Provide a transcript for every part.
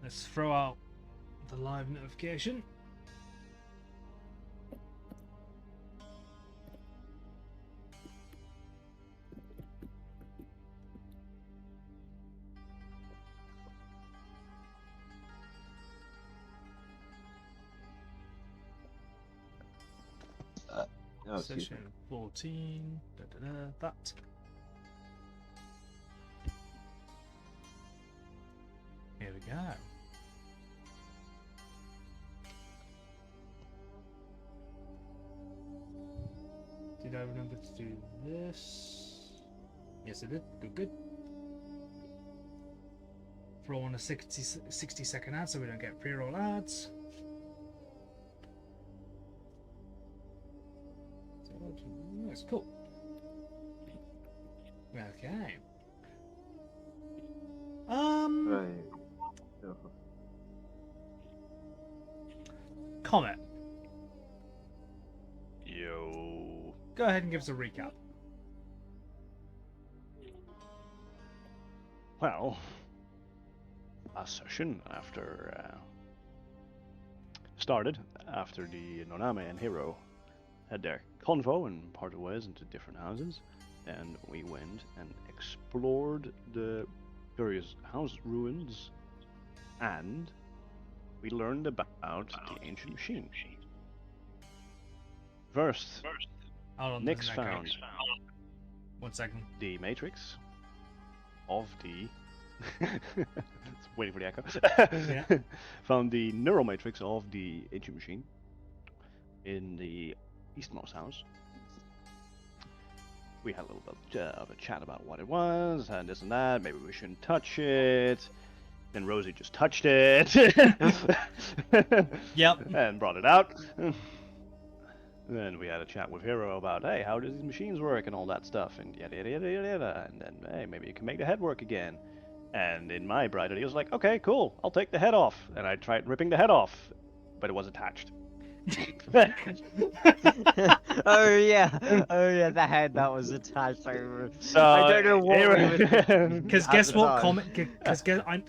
Let's throw out the live notification. Session 14. That. Here we go. Did I remember to do this? Yes, I did. Good. Throw on a 60-second ad so we don't get pre-roll ads. That's cool. Okay. Comet. Yo. Go ahead and give us a recap. Well, last session started after the Noname and Hero had their convo and parted ways into different houses, and we went and explored the various house ruins, and we learned about the ancient machine. First, Nyx found 1 second. the matrix of the it's waiting for the echo. Yeah. Found the neural matrix of the ancient machine in the eastmost house. We had a little bit of a chat about what it was and this and that. Maybe we shouldn't touch it. Then Rosie just touched it. Yep. And brought it out. Then we had a chat with Hero about, hey, how do these machines work and all that stuff, and yada yada yada yada. And then, hey, maybe you can make the head work again. And in my bright idea, I was like, okay, cool, I'll take the head off. And I tried ripping the head off, but it was attached. Oh yeah, the head that was attached over. So, I don't know what. Because guess what, Comet? Because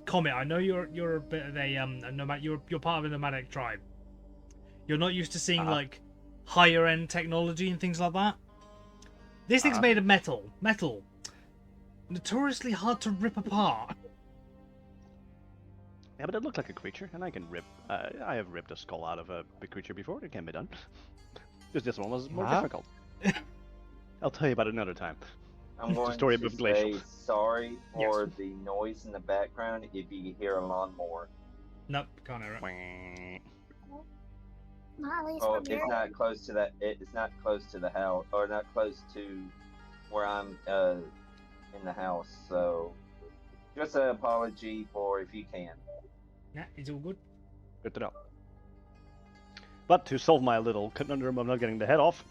Comet, I know you're a bit of a nomad. You're part of a nomadic tribe. You're not used to seeing like higher end technology and things like that. This thing's made of metal. Notoriously hard to rip apart. Yeah, but it looked like a creature, and I can rip. I have ripped a skull out of a big creature before. It can be done. Just this one was more difficult. I'll tell you about it another time. I'm going story to of Glacial. say sorry for the noise in the background if you hear a lawnmower. Nope, can't hear it. Not at least Oh, from it's your not close to that. It's not close to the house, or not close to where I'm in the house. So, just an apology for if you can. Yeah, it's all good. Good to know. But to solve my little conundrum of not getting the head off,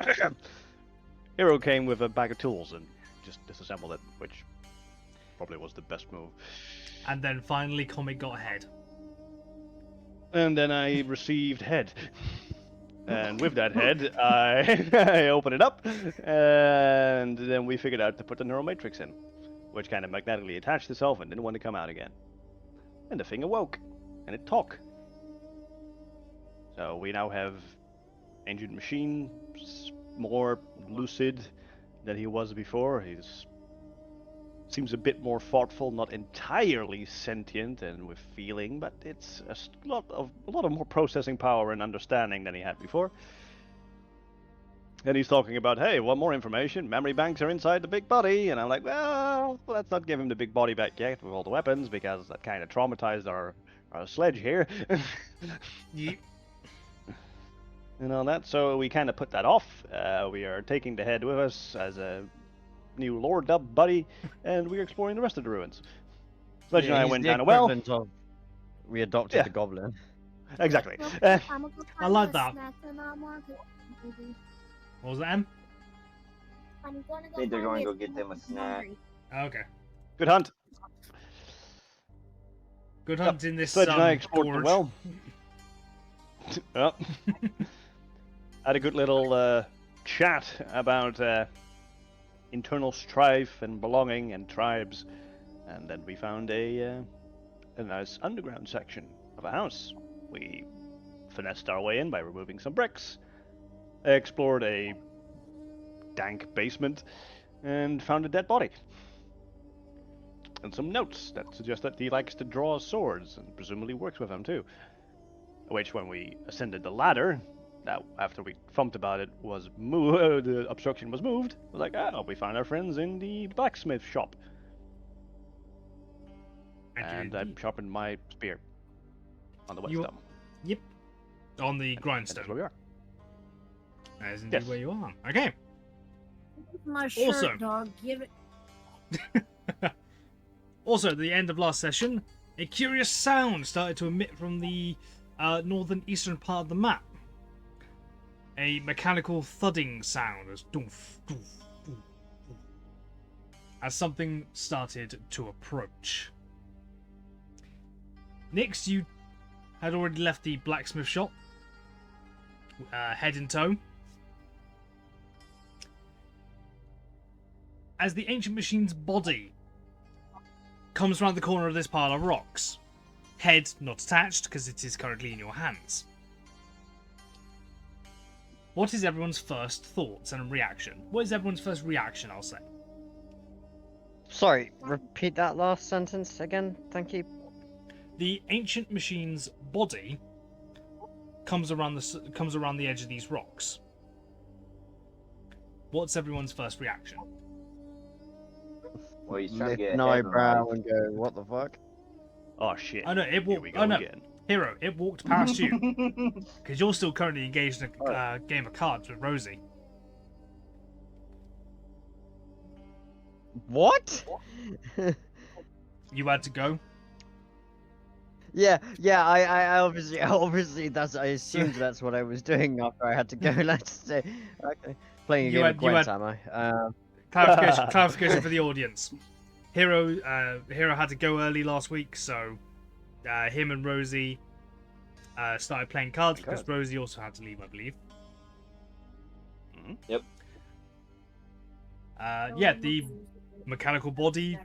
Hero came with a bag of tools and just disassembled it, which probably was the best move. And then finally, Comet got ahead. And then I received head. And with that head, I opened it up, and then we figured out to put the neural matrix in, which kind of magnetically attached itself and didn't want to come out again. And the thing awoke, and it talked. So we now have ancient machine, more lucid than he was before. He's seems a bit more thoughtful, not entirely sentient and with feeling, but it's a lot of more processing power and understanding than he had before. And he's talking about, hey, want more information? Memory banks are inside the big body. And I'm like, well, let's not give him the big body back yet with all the weapons, because that kind of traumatized our sledge here. Yep. And all that, so we kind of put that off. We are taking the head with us as a new lore dub buddy, and we're exploring the rest of the ruins. Sledge and I went down a well. We adopted the goblin. Exactly. I like that. What was that, Em? I'm gonna I think they're going to go get them a snack. Okay. Good hunt. Good hunt in this Sledge and I explored the gorge. well. Yep. Had a good little chat about internal strife and belonging and tribes, and then we found a a nice underground section of a house. We finessed our way in by removing some bricks, explored a dank basement, and found a dead body. And some notes that suggest that he likes to draw swords and presumably works with them too. Which, when we ascended the ladder, that after we thumped about it, was the obstruction was moved. It was like, oh, we found our friends in the blacksmith shop. And I sharpened my spear on the whetstone. Yep. On the That's grindstone. where we are. That is indeed Yes. where you are. Okay. My shirt, Also- dog. Give it. Also, at the end of last session, a curious sound started to emit from the northern eastern part of the map. A mechanical thudding sound as doof, doof, doof, doof, as something started to approach. Nix, you had already left the blacksmith shop, head in tow. As the ancient machine's body comes around the corner of this pile of rocks, head not attached because it is currently in your hands. What is everyone's first thoughts and reaction? What is everyone's first reaction, I'll say? Sorry, repeat that last sentence again. Thank you. The ancient machine's body comes around the edge of these rocks. What's everyone's first reaction? Well, he's trying to Lift get an ahead in eyebrow life. and go, what the fuck? Oh shit. Oh no, it Here we walked. go Oh no, again. Hero, it walked past you because you're still currently engaged in a game of cards with Rosie. What? You had to go. Yeah, I obviously I assumed that's what I was doing after I had to go. Let's say, okay, playing a You game had- of you Gwent, had- am I? Clarification for the audience. Hero had to go early last week, so him and Rosie started playing cards because Cards. Rosie also had to leave, I believe. Mhm. Yep. Yeah, the mechanical body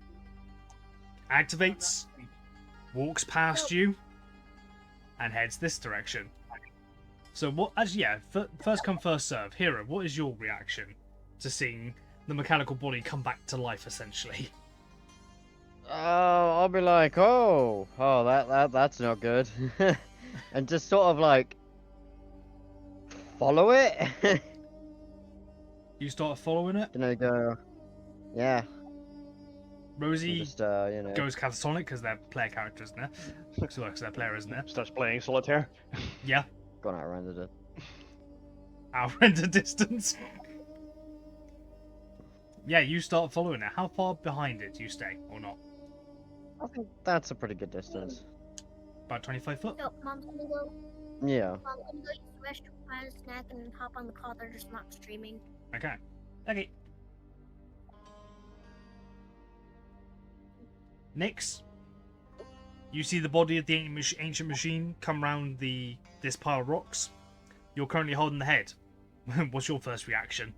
activates, walks past you, and heads this direction. So what? Actually, yeah. First come, first serve. Hero, what is your reaction to seeing the mechanical body come back to life, essentially? Oh, I'll be like, that's not good, and just sort of like follow it. You start following it. Go, yeah. Rosie Just goes catatonic because they're player characters in there. So they're player, isn't it? Starts playing solitaire. Yeah. gone out rendered it. Our render distance. Yeah, you start following it. How far behind it do you stay, or not? I think that's a pretty good distance. About 25 foot? So, Mom's gonna go. Yeah. Mom's gonna go use the restroom, find a snack, and hop on the call. They're just not streaming. Okay. Okay. Next, you see the body of the ancient machine come round this pile of rocks. You're currently holding the head. What's your first reaction?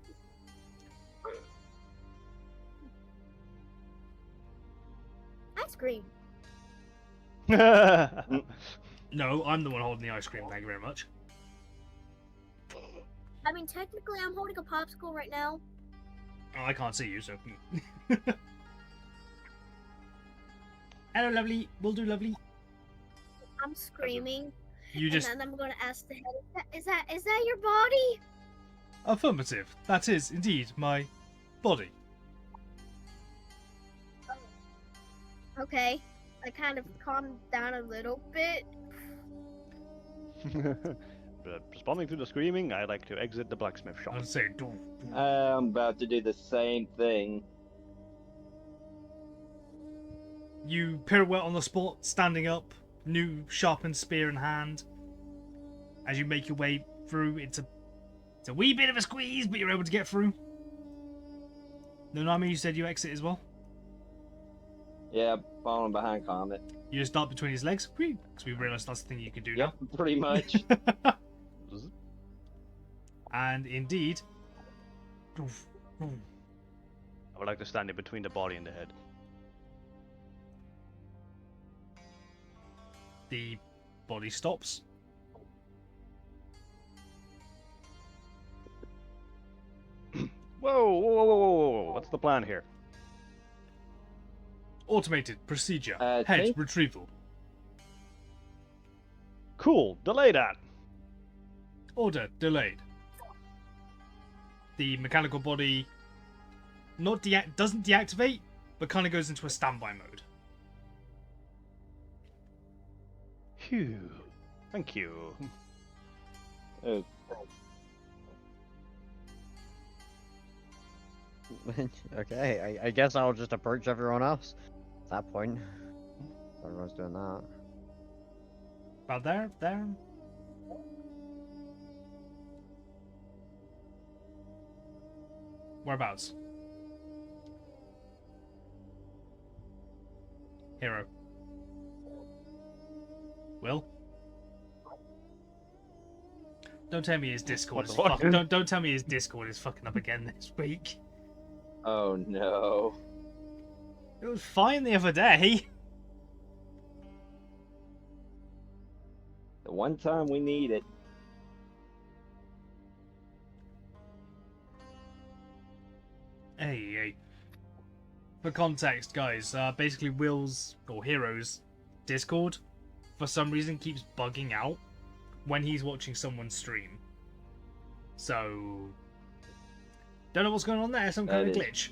Ice cream. No, I'm the one holding the ice cream. Thank you very much. I mean, technically, I'm holding a popsicle right now. Oh, I can't see you, so. Hello, lovely. We'll do lovely. I'm screaming, You just and then I'm gonna ask the head, is that your body? affirmative. That is indeed my body. Okay. I kind of calmed down a little bit. But responding to the screaming, I like to exit the blacksmith shop. I'll say, "Doof." I'm about to do the same thing. You pirouette on the spot, standing up, new sharpened spear in hand. As you make your way through, it's a wee bit of a squeeze, but you're able to get through. Nonami, you said you exit as well. Yeah, following behind Comet. You just dart between his legs, because we realised that's the thing you can do Yep, pretty much. now. And indeed, doof, doof. I would like to stand in between the body and the head. The body stops. Whoa, whoa, whoa, whoa, whoa, whoa! What's the plan here? Automated procedure. Head Take- retrieval. Cool. Delay that. Order delayed. The mechanical body doesn't deactivate, but kind of goes into a standby mode. Phew. Thank you. Oh, Okay, I guess I'll just approach everyone else at that point. Everyone's doing that. About there. Whereabouts? Hero. Will? Don't tell me his Discord is What the fuck? don't tell me his Discord is fucking up again this week. oh no. It was fine the other day. The one time we need it. Hey. For context, guys, basically Will's or Hero's Discord for some reason keeps bugging out when he's watching someone stream. So don't know what's going on there. Some kind of glitch.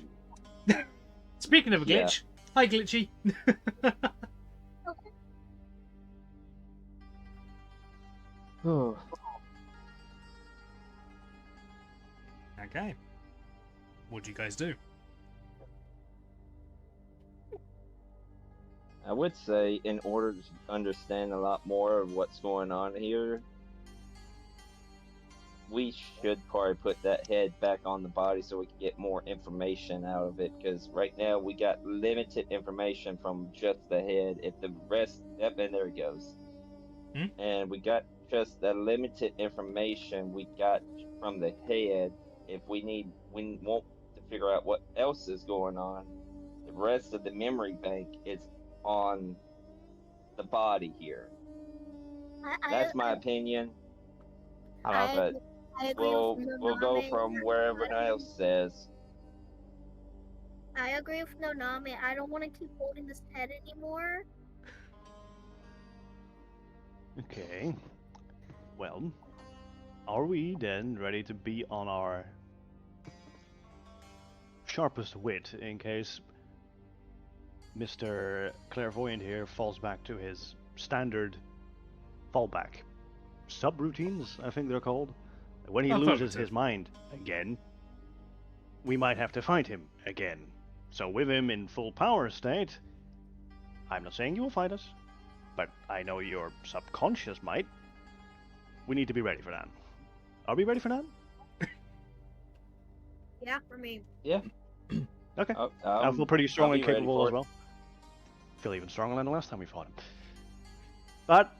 Speaking of a glitch, hi Glitchy. Okay. What'd you guys do? I would say, in order to understand a lot more of what's going on here, we should probably put that head back on the body so we can get more information out of it. Because right now we got limited information from just the head. If the rest, yep, and there it goes. And we got just the limited information we got from the head. If we want to figure out what else is going on, the rest of the memory bank is on the body here. That's my opinion. But we'll go from wherever else says. I agree with Nonami. I don't want to keep holding this head anymore. Okay. Well, are we then ready to be on our sharpest wit in case Mr. Clairvoyant here falls back to his standard fallback? Subroutines, I think they're called. When he loses his mind again, we might have to fight him again. So with him in full power state, I'm not saying you will fight us, but I know your subconscious might. We need to be ready for that. Are we ready for that? Yeah, for me. Yeah. Okay. I feel pretty strong I'll and be ready capable for as it. well. Feel even stronger than the last time we fought him. But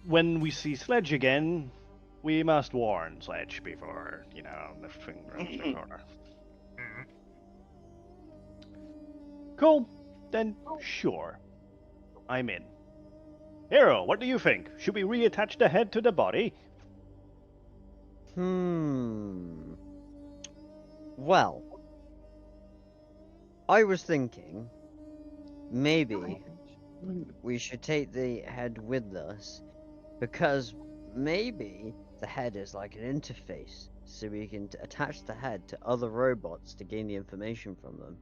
when we see Sledge again, we must warn Sledge before, the finger around the corner. Cool. Then sure. I'm in. Hero, what do you think? Should we reattach the head to the body? Well, I was thinking maybe we should take the head with us because maybe the head is like an interface so we can attach the head to other robots to gain the information from them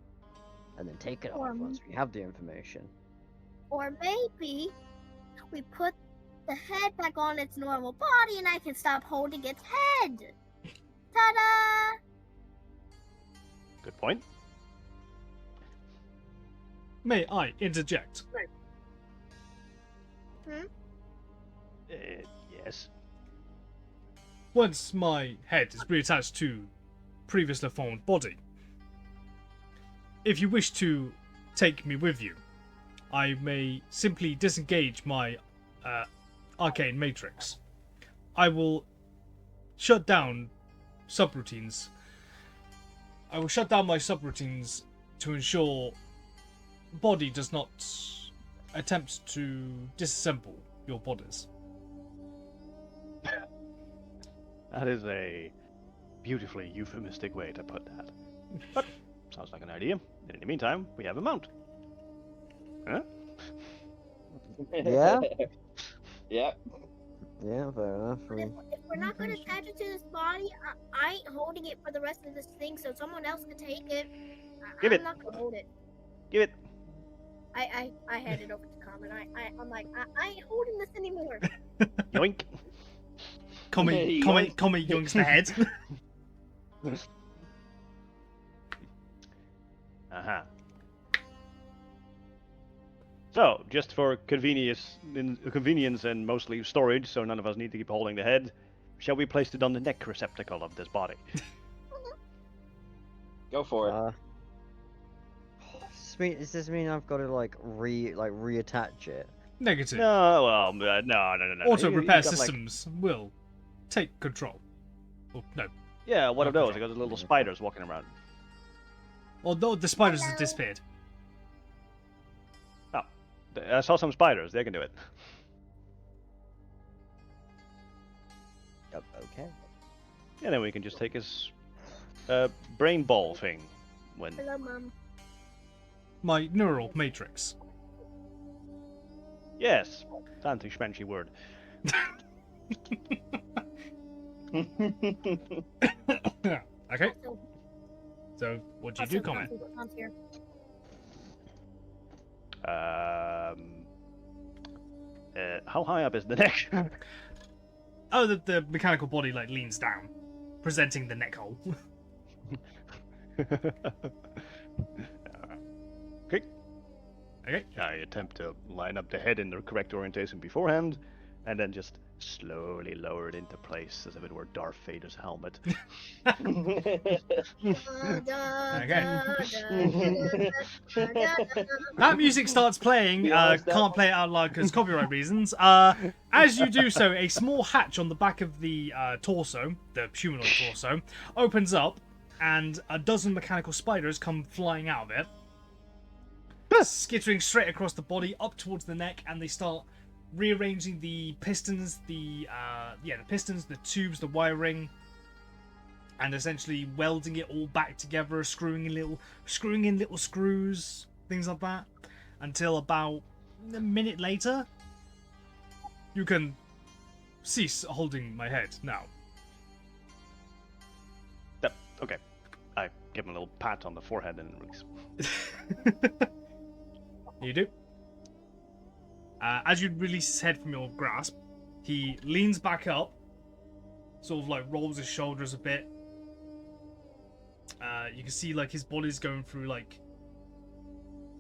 and then take it off once we have the information. Or maybe we put the head back on its normal body and I can stop holding its head. Ta-da! Good point. May I interject? Yes. Once my head is reattached to previously formed body, if you wish to take me with you, I may simply disengage my arcane matrix. I will shut down subroutines. I will shut down my subroutines to ensure body does not attempts to disassemble your bodies. That is a beautifully euphemistic way to put that. But sounds like an idea. And in the meantime, we have a mount. Huh? Yeah? Yep. Yeah, fair enough. But if we're not going to attach it to this body, I ain't holding it for the rest of this thing, so someone else can take it. Give I'm it. not going to hold it. Give it. I hand it over to Common. I'm like, I ain't holding this anymore. Yoink. Commie yoinks the head. Uh-huh. So, just for convenience and mostly storage, so none of us need to keep holding the head, shall we place it on the neck receptacle of this body? Go for it. Does this mean I've got to reattach it? Negative. No, well, no. Auto You repair got, like- systems will take control. Or, no. Yeah, one of those. Okay. I got the little spiders walking around. Although the spiders have Hello. disappeared. I saw some spiders. They can do it. Okay. And then we can just take his brain ball thing. When Hello, Mom. My neural matrix. yes, fancy schmancy word. Okay, Also, so what do you do, Comment? Mom's here. How high up is the neck? Oh, the mechanical body like leans down, presenting the neck hole. Okay. Okay. I attempt to line up the head in the correct orientation beforehand, and then just slowly lower it into place as if it were Darth Vader's helmet. That music starts playing. Can't play it out loud because copyright reasons. As you do so, a small hatch on the back of the torso, the humanoid torso, opens up, and a dozen mechanical spiders come flying out of it, skittering straight across the body up towards the neck, and they start rearranging the pistons, the pistons, the tubes, the wiring, and essentially welding it all back together, screwing in little screws, things like that, until about a minute later, you can cease holding my head now. Yep, okay. I give him a little pat on the forehead and release. You do. As you release his head from your grasp, he leans back up, sort of like rolls his shoulders a bit. You can see like his body's going through like,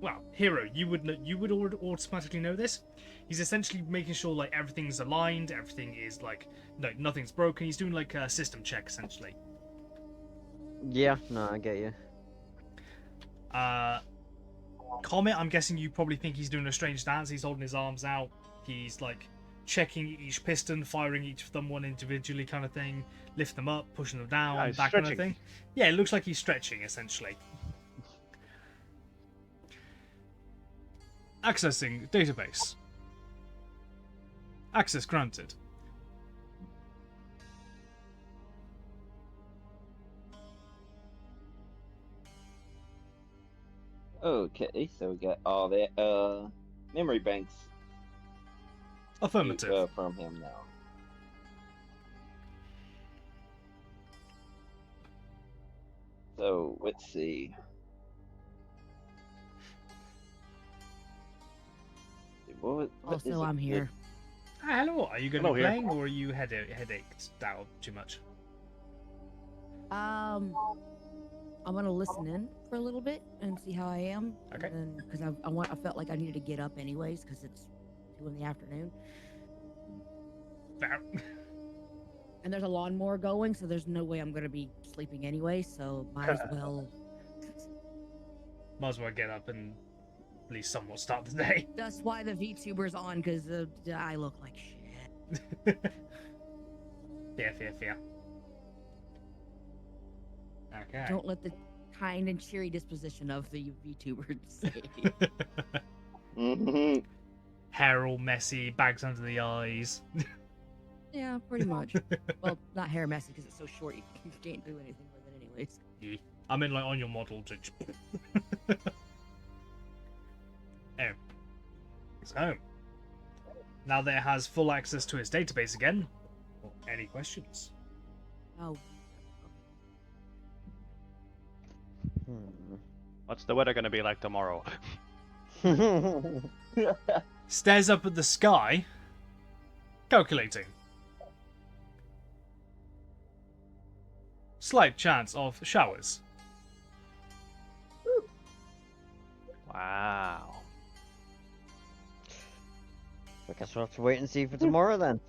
well, Hero, you would automatically know this. He's essentially making sure like everything's aligned, everything is like nothing's broken. He's doing like a system check essentially. Yeah, no, I get you. Comet, I'm guessing you probably think he's doing a strange dance. He's holding his arms out. He's like checking each piston, firing each of them one individually, kind of thing. Lift them up, pushing them down, he's that kind of stretching. thing. Yeah, it looks like he's stretching essentially. Accessing database. Access granted. Okay, so we got all that memory banks Affirmative. from him now. So let's see. What is Also, it? I'm here. Hello, are you going to Hello be here. playing or are you headached out too much? I'm gonna listen in for a little bit and see how I am. Okay. Because I felt like I needed to get up anyways because it's 2 in the afternoon Fair. and there's a lawnmower going, so there's no way I'm gonna be sleeping anyway. So might as well. Might as well get up and at least somewhat start the day. That's why the VTuber's on, because I look like shit. Fear. Okay. Don't let the kind and cheery disposition of the VTuber say. hair all messy, bags under the eyes. Yeah, pretty much. Well, not hair messy because it's so short you can't do anything with it anyways. Yeah. I mean, like on your model. Oh. So, now that it has full access to its database again, any questions? Oh, What's the weather gonna be like tomorrow? Stares up at the sky, calculating. Slight chance of showers. Wow. I guess we'll have to wait and see for tomorrow then.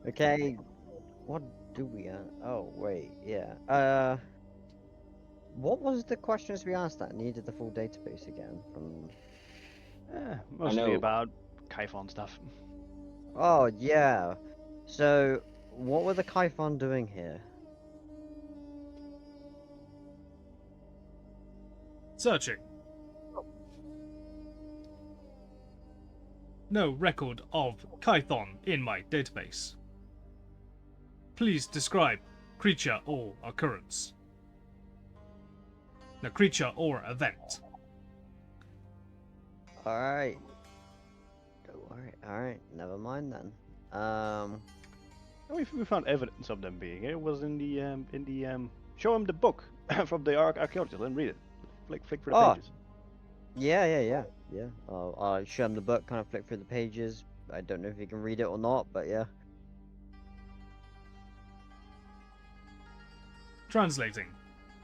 Okay, what do we? Oh wait, yeah. What was the questions we asked that needed the full database again? From. Mostly know. about Kaifon stuff. Oh yeah. So, what were the Kaifon doing here? Searching. No record of Kython in my database. Please describe creature or occurrence. No, creature or event. Alright. Alright, never mind then. We found evidence of them being here. It was in the show him the book from the archaeologist and read it. Flick through the Oh. pages. Yeah. I'll show him the book, kind of flick through the pages. I don't know if he can read it or not, but yeah. Translating.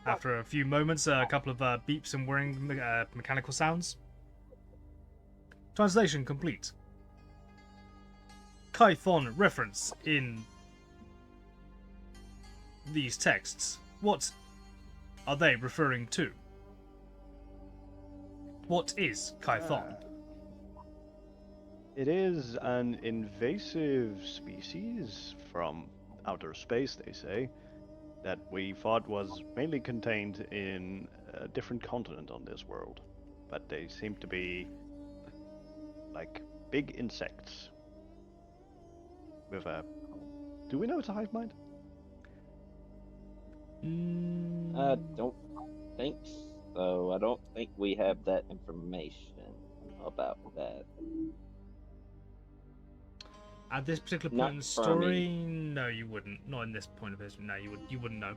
After a few moments, a couple of beeps and whirring mechanical sounds. Translation complete. Kython reference in these texts. What are they referring to? What is Kython? It is an invasive species from outer space, they say, that we thought was mainly contained in a different continent on this world. But they seem to be like big insects. With a... Do we know it's a hive mind? I don't think so. I don't think we have that information about that. At this particular Not point in the for story, no, you wouldn't. Not in this point of history. No, you wouldn't know.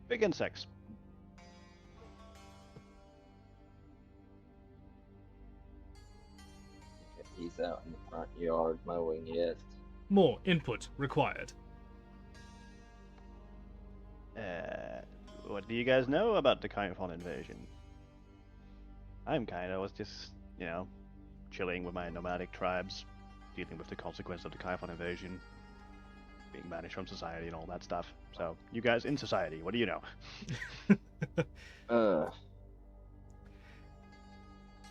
Big insects. He's out in the front yard mowing it. More input required. What do you guys know about the Kaifon invasion? was just, chilling with my nomadic tribes, dealing with the consequence of the Kaifon invasion, being banished from society and all that stuff. So, you guys in society, what do you know?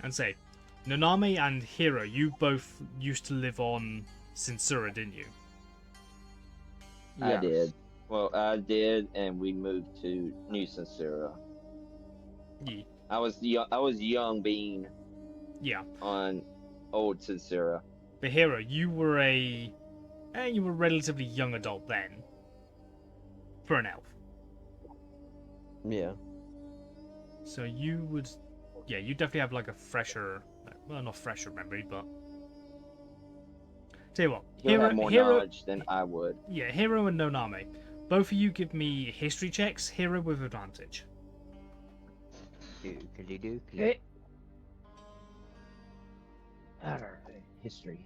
And say, Nanami and Hiro, you both used to live on Sinsura, didn't you? I did. Well, I did, and we moved to New Sincera. Yeah. I was young being Yeah. on old Sincera. But Hiro, you were a relatively young adult then. For an elf. Yeah. So you would, you definitely have like a fresher, well, not fresher memory, but tell you what, He'll have more knowledge than I would. Yeah, Hiro and Noname, both of you give me history checks. Hiro with advantage. Okay. Alright, history.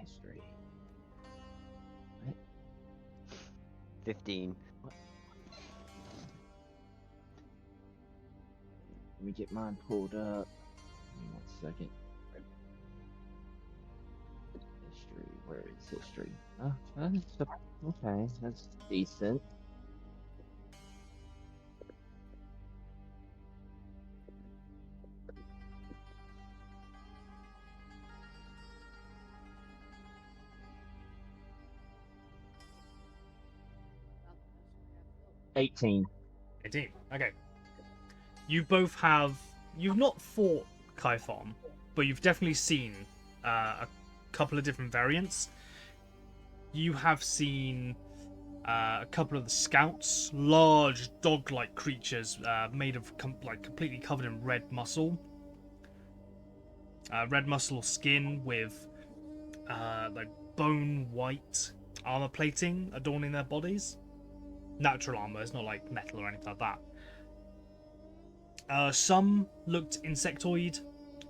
15. Let me get mine pulled up. Give me 1 second. History, where is history? Oh, okay, that's decent. $18. 18. Okay. You both have you've not fought Kython, but you've definitely seen a couple of different variants. You have seen a couple of the scouts, large dog-like creatures made of completely covered in red muscle. Red muscle skin with like bone white armor plating adorning their bodies. Natural armor, it's not like metal or anything like that. Some looked insectoid,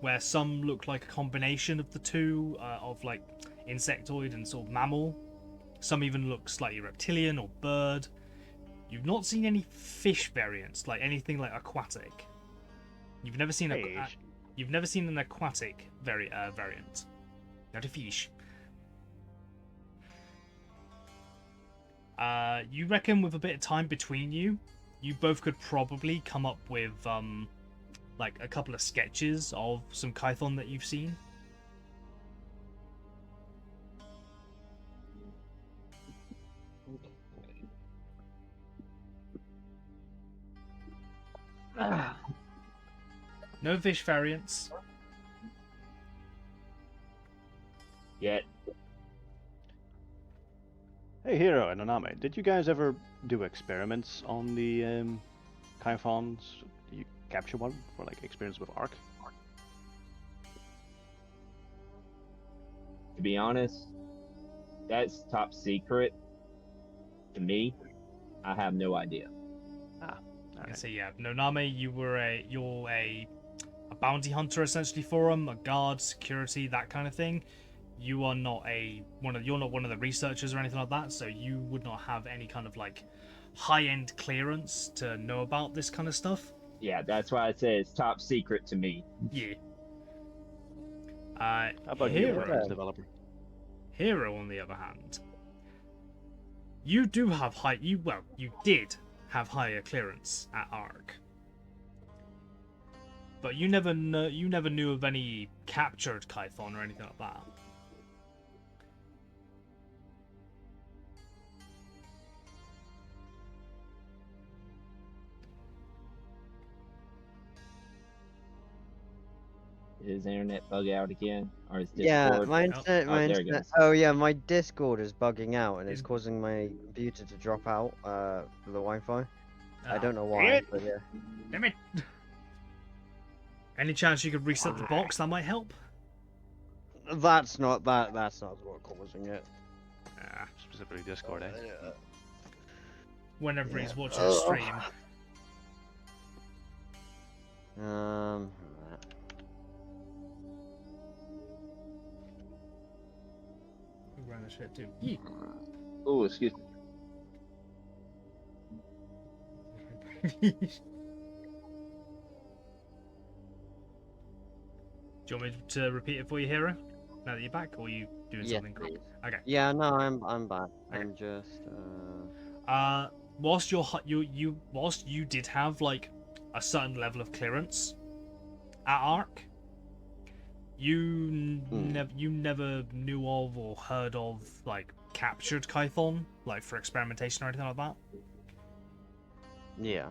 where some looked like a combination of the two, of like insectoid and sort of mammal. Some even look slightly reptilian or bird. You've not seen any fish variants, like anything like aquatic. You've never seen you've never seen an aquatic variant. Not a fish. You reckon with a bit of time between you, you both could probably come up with like a couple of sketches of some Kython that you've seen? No fish variants. Yet. Hey, Hero and Oname, did you guys ever do experiments on the Kyphons? You capture one for like experience with Ark? To be honest, that's top secret. To me, I have no idea. Okay. So yeah, Noname, you're a bounty hunter essentially for them, a guard, security, that kind of thing. You are not you're not one of the researchers or anything like that, so you would not have any kind of like high-end clearance to know about this kind of stuff. Yeah, that's why I say it's top secret to me. Yeah. How about you, Games developer? Hero, on the other hand, you do have you did have higher clearance at Ark, but you never knew of any captured Kython or anything like that. Is internet bug out again, or is Discord? Yeah, mine's there it goes. oh yeah, my Discord is bugging out and it's causing my computer to drop out for the Wi-Fi. I don't know why, but yeah. Damn it! Any chance you could reset the box? That might help. That's not what's causing it. Specifically Discord, eh? Whenever he's watching a stream. We ran the shit too. Oh, excuse me. Do you want me to repeat it for you, Hero? Now that you're back, or are you doing something cool? Okay. Yeah, no, I'm back. Okay. I'm just whilst whilst you did have like a certain level of clearance at Ark, you never knew of or heard of like captured Kython, like for experimentation or anything like that. yeah.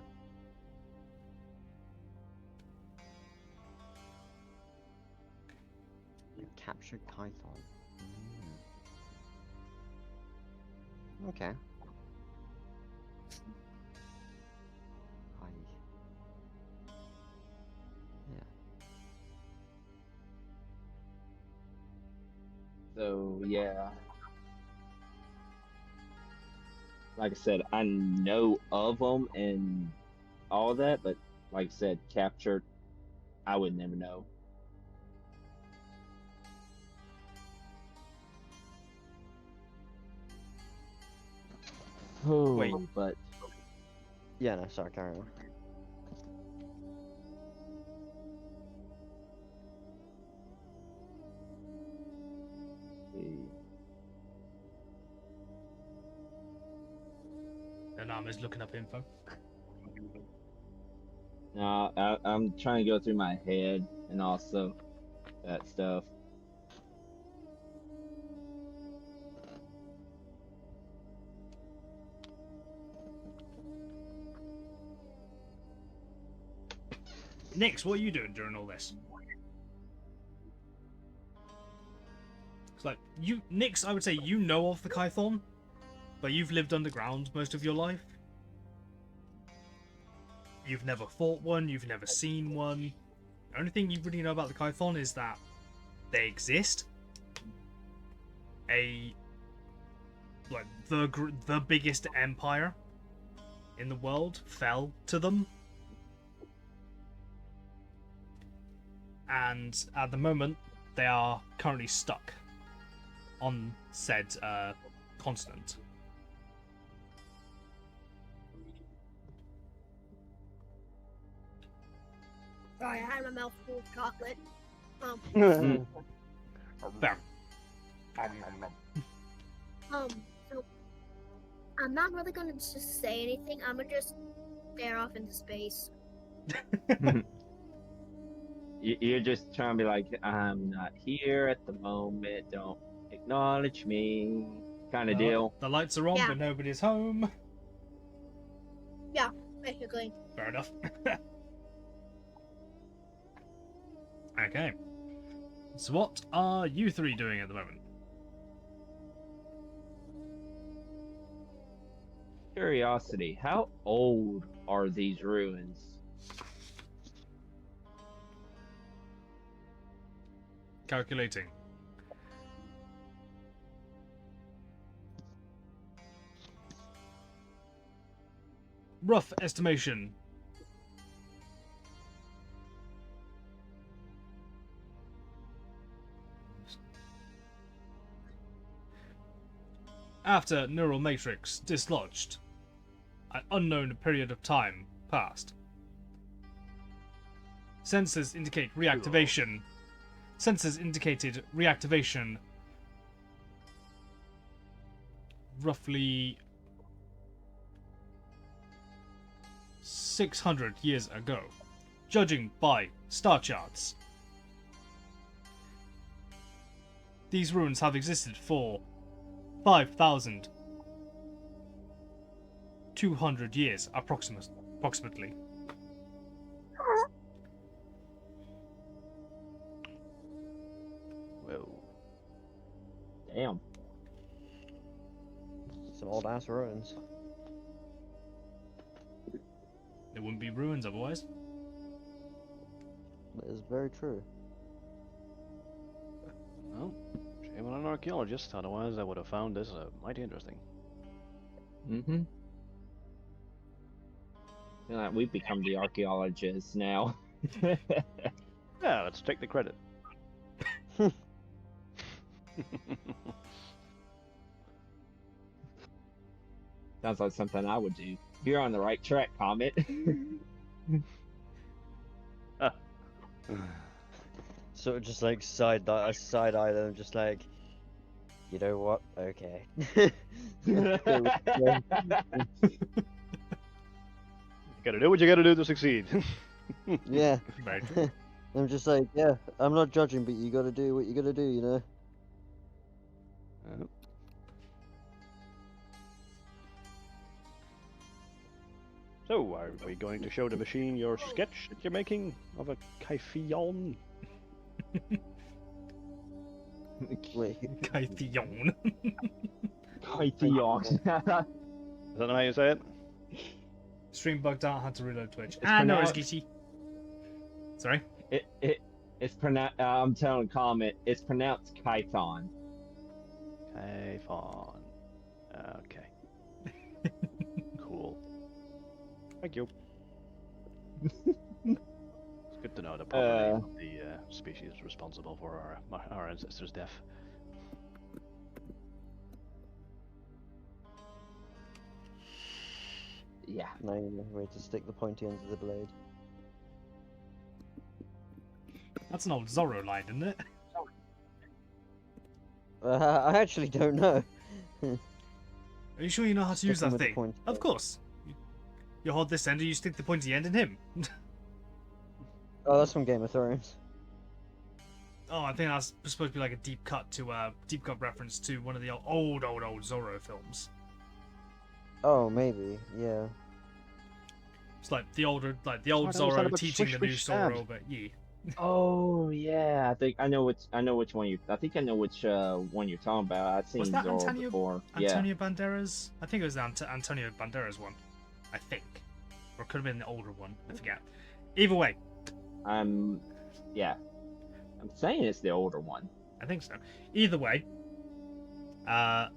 Captured Kython. Okay. Yeah. So yeah, like I said, I know of them and all that, but like I said, captured, I would never know. Wait. But Yeah, no, sorry, carry on. And I'm just looking up info. no, I'm trying to go through my head and also that stuff. Nix, what are you doing during all this? It's like you, Nix. I would say you know of the Kython, but you've lived underground most of your life. You've never fought one. You've never seen one. The only thing you really know about the Kython is that they exist. The biggest empire in the world fell to them, and at the moment they are currently stuck on said continent. Sorry, I had my mouth full of chocolate. Fair. So I'm not really gonna just say anything. I'm gonna just stare off into space. You're just trying to be like, I'm not here at the moment. Don't acknowledge me, kind of deal. The lights are on, Yeah. but nobody's home. Basically. Fair enough. Okay. So what are you three doing at the moment? Curiosity, how old are these ruins? Calculating. Rough estimation. After neural matrix dislodged, an unknown period of time passed. Sensors indicate reactivation. Sensors indicated reactivation roughly 600 years ago, judging by star charts. These ruins have existed for 5,200 years, approximately. Whoa. Damn. Some old ass ruins. There wouldn't be ruins otherwise. That is very true. Well, shame on an archaeologist. Otherwise, I would have found this mighty interesting. Mm-hmm. Feel like we've become the archaeologists now. Yeah, let's take the credit. Sounds like something I would do. You're on the right track, Comet. Sort of just like side eye them, just like, you know what? Okay. You gotta do what you gotta do to succeed. Yeah. Very true. I'm just like, yeah, I'm not judging, but you gotta do what you gotta do, you know? So, are we going to show the machine your sketch that you're making of a Kyphion? Wait. Kythion. Kythion. Is that how you say it? Stream bugged out, had to reload Twitch. It's No, it's pronounced- glitchy. Sorry? It's pronounced. I'm telling Comet. It's pronounced Kython. Kyphon. Okay. Cool. Thank you. It's good to know the proper name of the species responsible for our ancestors' death. Yeah. Now you know where to stick the pointy end of the blade. That's an old Zorro line, isn't it? I actually don't know. Are you sure you know how to use Stick 'em that with the thing? pointy Of end. course. You hold this end and you stick the pointy end in him. Oh, that's from Game of Thrones. Oh, I think that's supposed to be like a deep cut reference to one of the old Zorro films. Oh, maybe, yeah. It's like the old I don't Zorro understand about teaching the new swish, swish, Zorro, but yeah. Oh yeah, I think I know which one you. I think I know which one you're talking about. I've seen Was that Zorro Antonio before. Antonio Banderas? I think it was the Antonio Banderas one. I think, or it could have been the older one. I forget. Either way, Yeah, I'm saying it's the older one. I think so. Either way, I'm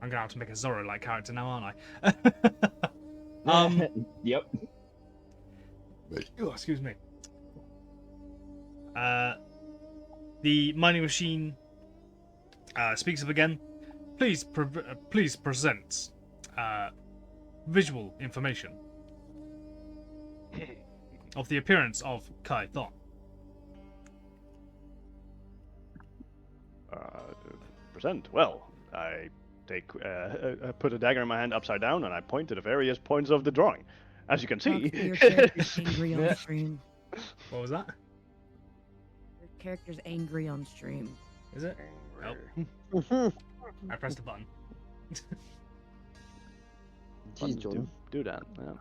gonna have to make a Zorro-like character now, aren't I? Yep. Oh, excuse me. The mining machine speaks up again. Please present visual information of the appearance of Kai Thon. Present. Well, I put a dagger in my hand upside down and I point to the various points of the drawing. As you can see. Your character's angry on stream. What was that? Your character's angry on stream. Is it? I pressed the button. Jeez, Jordan. Do that. Yeah.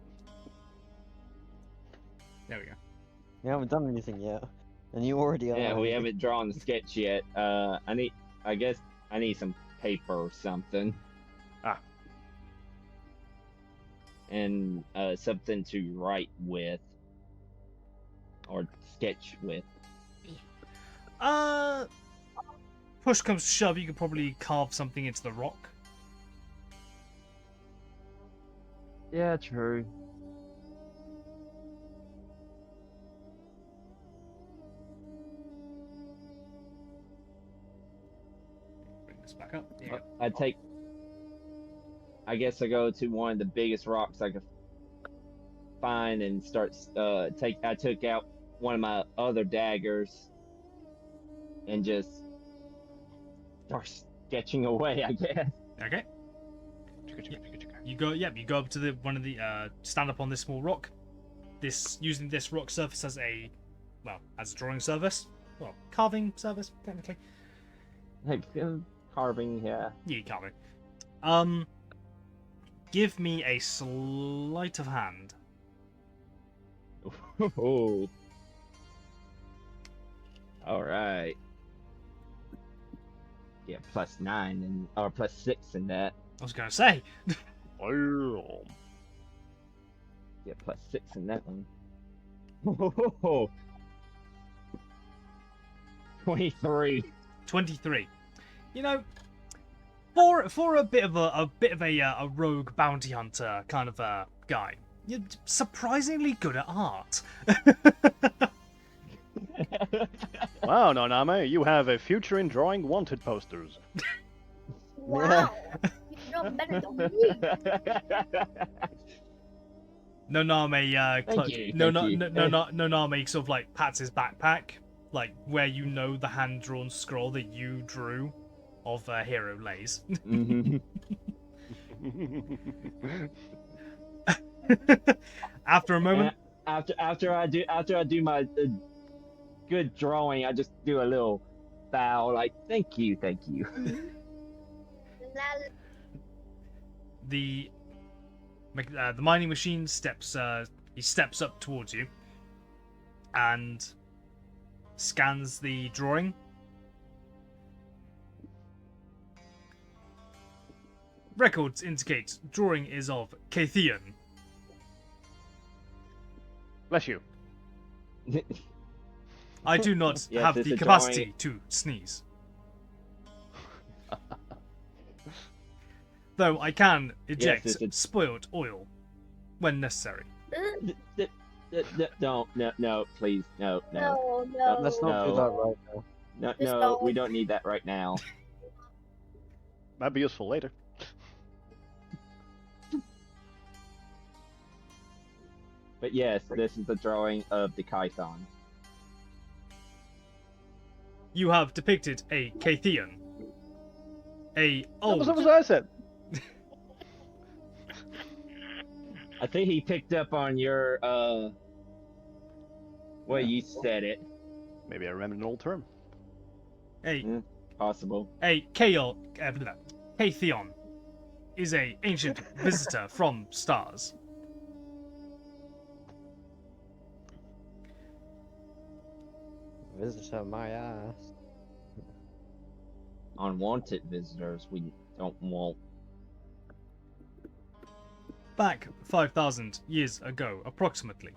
There we go. You haven't done anything yet, and you already are. Yeah, we haven't drawn the sketch yet. I guess I need some paper or something. Ah. And something to write with. Or sketch with. Push comes to shove, you could probably carve something into the rock. Yeah, true. Bring this back up. There you go. I guess I go to one of the biggest rocks I could find and start. I took out one of my other daggers and just start sketching away. I guess. Okay. You go. Yep. You go up to stand up on this small rock. Using this rock surface as a drawing surface. Well, carving surface technically. Like carving, yeah. Yeah, carving. Give me a sleight of hand. Oh. All right. Yeah, +9 or +6 in that. I was gonna say. Yeah, +6 in that one. Oh. 23. 23. You know, for a bit of a rogue bounty hunter kind of a guy, you're surprisingly good at art. Wow, Noname, you have a future in drawing wanted posters. Wow. You know better than me. Noname sort of like pats his backpack, like where you know the hand-drawn scroll that you drew of Hero lays. After a moment, after I do my good drawing, I just do a little bow, like thank you. The mining machine steps up towards you and scans the drawing. Records indicate drawing is of Cathian. Bless you. I do not Yes, have it's the a capacity to sneeze. Though I can eject it's a- spoiled oil when necessary. No, please, no. No. Let's not do No. that right now. Just No, don't. we don't need that right now. Might be useful later. But yes, this is the drawing of the Kython. You have depicted a Cathian. A That was old what I said. I think he picked up on your way you said it. Maybe I remembered an old term. Possible. Cathion is a ancient visitor from stars. Visitor, my ass. Unwanted visitors we don't want. Back 5,000 years ago, approximately,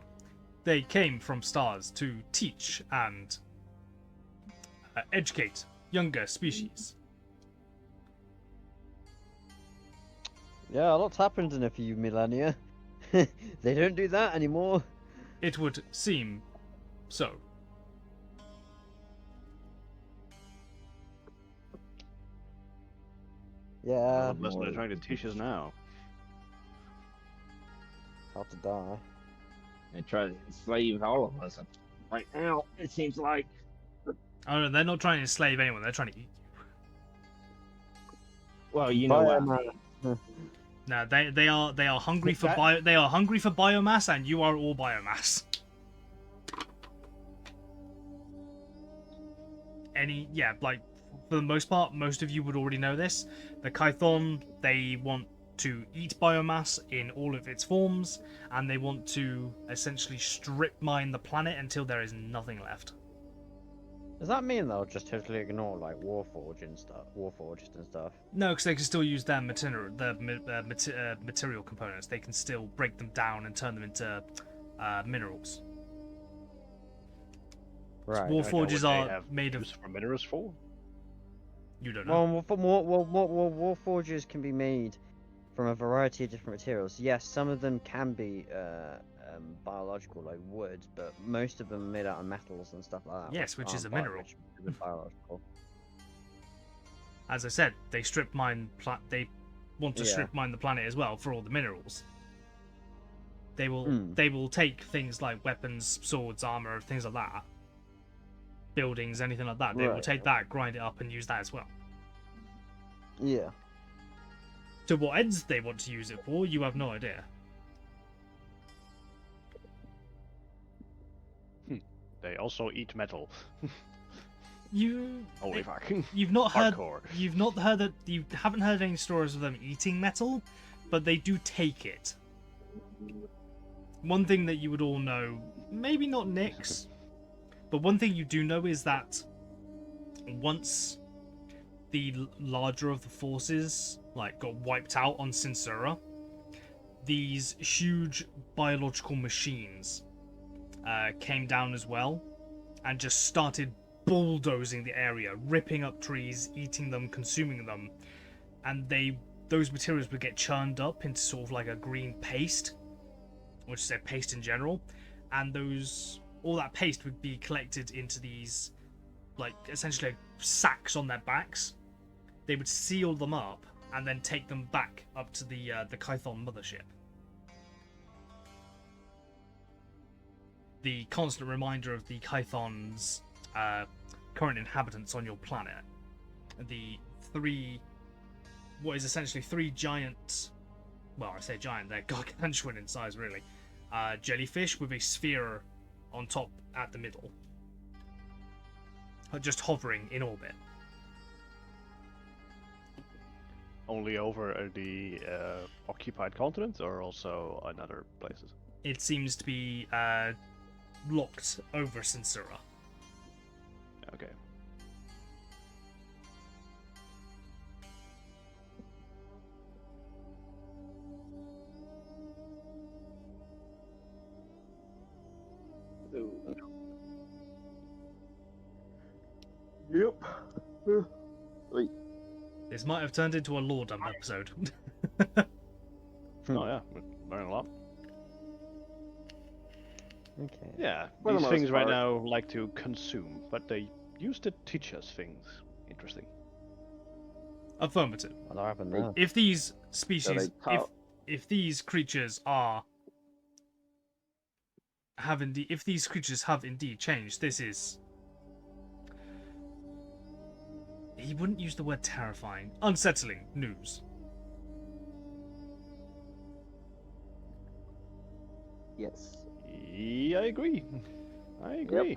they came from stars to teach and educate younger species. Yeah, a lot's happened in a few millennia. They don't do that anymore. It would seem so. Yeah, What lesson they're trying to teach us now? how to die. They try to enslave all of us. Right now, it seems like. Oh no, they're not trying to enslave anyone. They're trying to eat. Well, you know what? Biomass. No, they are hungry for That- they are hungry for biomass, and you are all biomass. Like for the most part, most of you would already know this. The Kython, they want to eat biomass in all of its forms, and they want to essentially strip mine the planet until there is nothing left. Does that mean they'll just totally ignore like Warforged and stuff? No, because they can still use their material components. They can still break them down and turn them into minerals. Right. War okay. forges What they are have made of. use for minerals for? You don't know. Warforges can be made from a variety of different materials. Yes, some of them can be biological, like wood, but most of them are made out of metals and stuff like that. Yes, which is aren't a mineral. which isn't biological. As I said, they strip mine. They want to Yeah. strip mine the planet as well for all the minerals. They will. Hmm. They will take things like weapons, swords, armor, things like that. Buildings, anything like that. They will Right. take that, grind it up, and use that as well. Yeah. To what ends they want to use it for, you have no idea. They also eat metal. You. Holy fuck. You've not heard. Hardcore. You've not heard that. You haven't heard any stories of them eating metal, but they do take it. One thing that you would all know, maybe not Nyx, but one thing you do know is that once the larger of the forces got wiped out on Sinsura, these huge biological machines came down as well and just started bulldozing the area, ripping up trees, eating them, consuming them, and those materials would get churned up into sort of like a green paste, which is a paste in general, and all that paste would be collected into these essentially sacks on their backs. They would seal them up and then take them back up to the Kython mothership. The constant reminder of the Kython's current inhabitants on your planet. What is essentially three giant, well, I say giant, they're gargantuan in size really, jellyfish with a sphere on top at the middle. Just hovering in orbit. Only over the occupied continents, or also in other places? It seems to be locked over Sinsura. Okay. Yep. This might have turned into a lore dump episode. Oh yeah, we're learning a lot. Okay. Yeah, For the these most things right part. now like to consume, but they used to teach us things. Interesting. Affirmative. What happened now? If these species, they talk. if these creatures if these creatures have indeed changed, this is. He wouldn't use the word terrifying. Unsettling news. Yes. Yeah, I agree. I agree.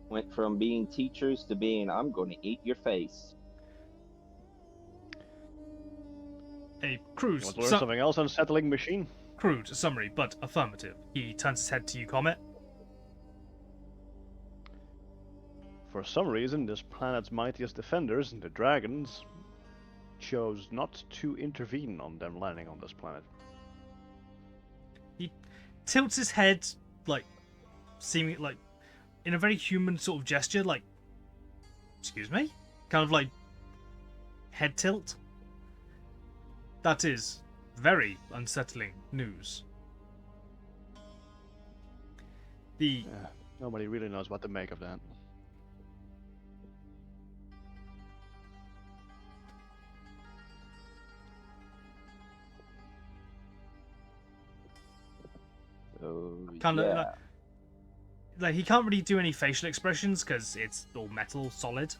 Went from being teachers to being, I'm going to eat your face. A You want to learn something else? Unsettling machine. crude summary, but affirmative. He turns his head to you, Comet. for some reason, this planet's mightiest defenders, the dragons, chose not to intervene on them landing on this planet. He tilts his head, like, seeming like in a very human sort of gesture, like, excuse me? Kind of like head tilt. That is very unsettling news. The Nobody really knows what to make of that. So, kind of yeah. like he can't really do any facial expressions because it's all metal solid,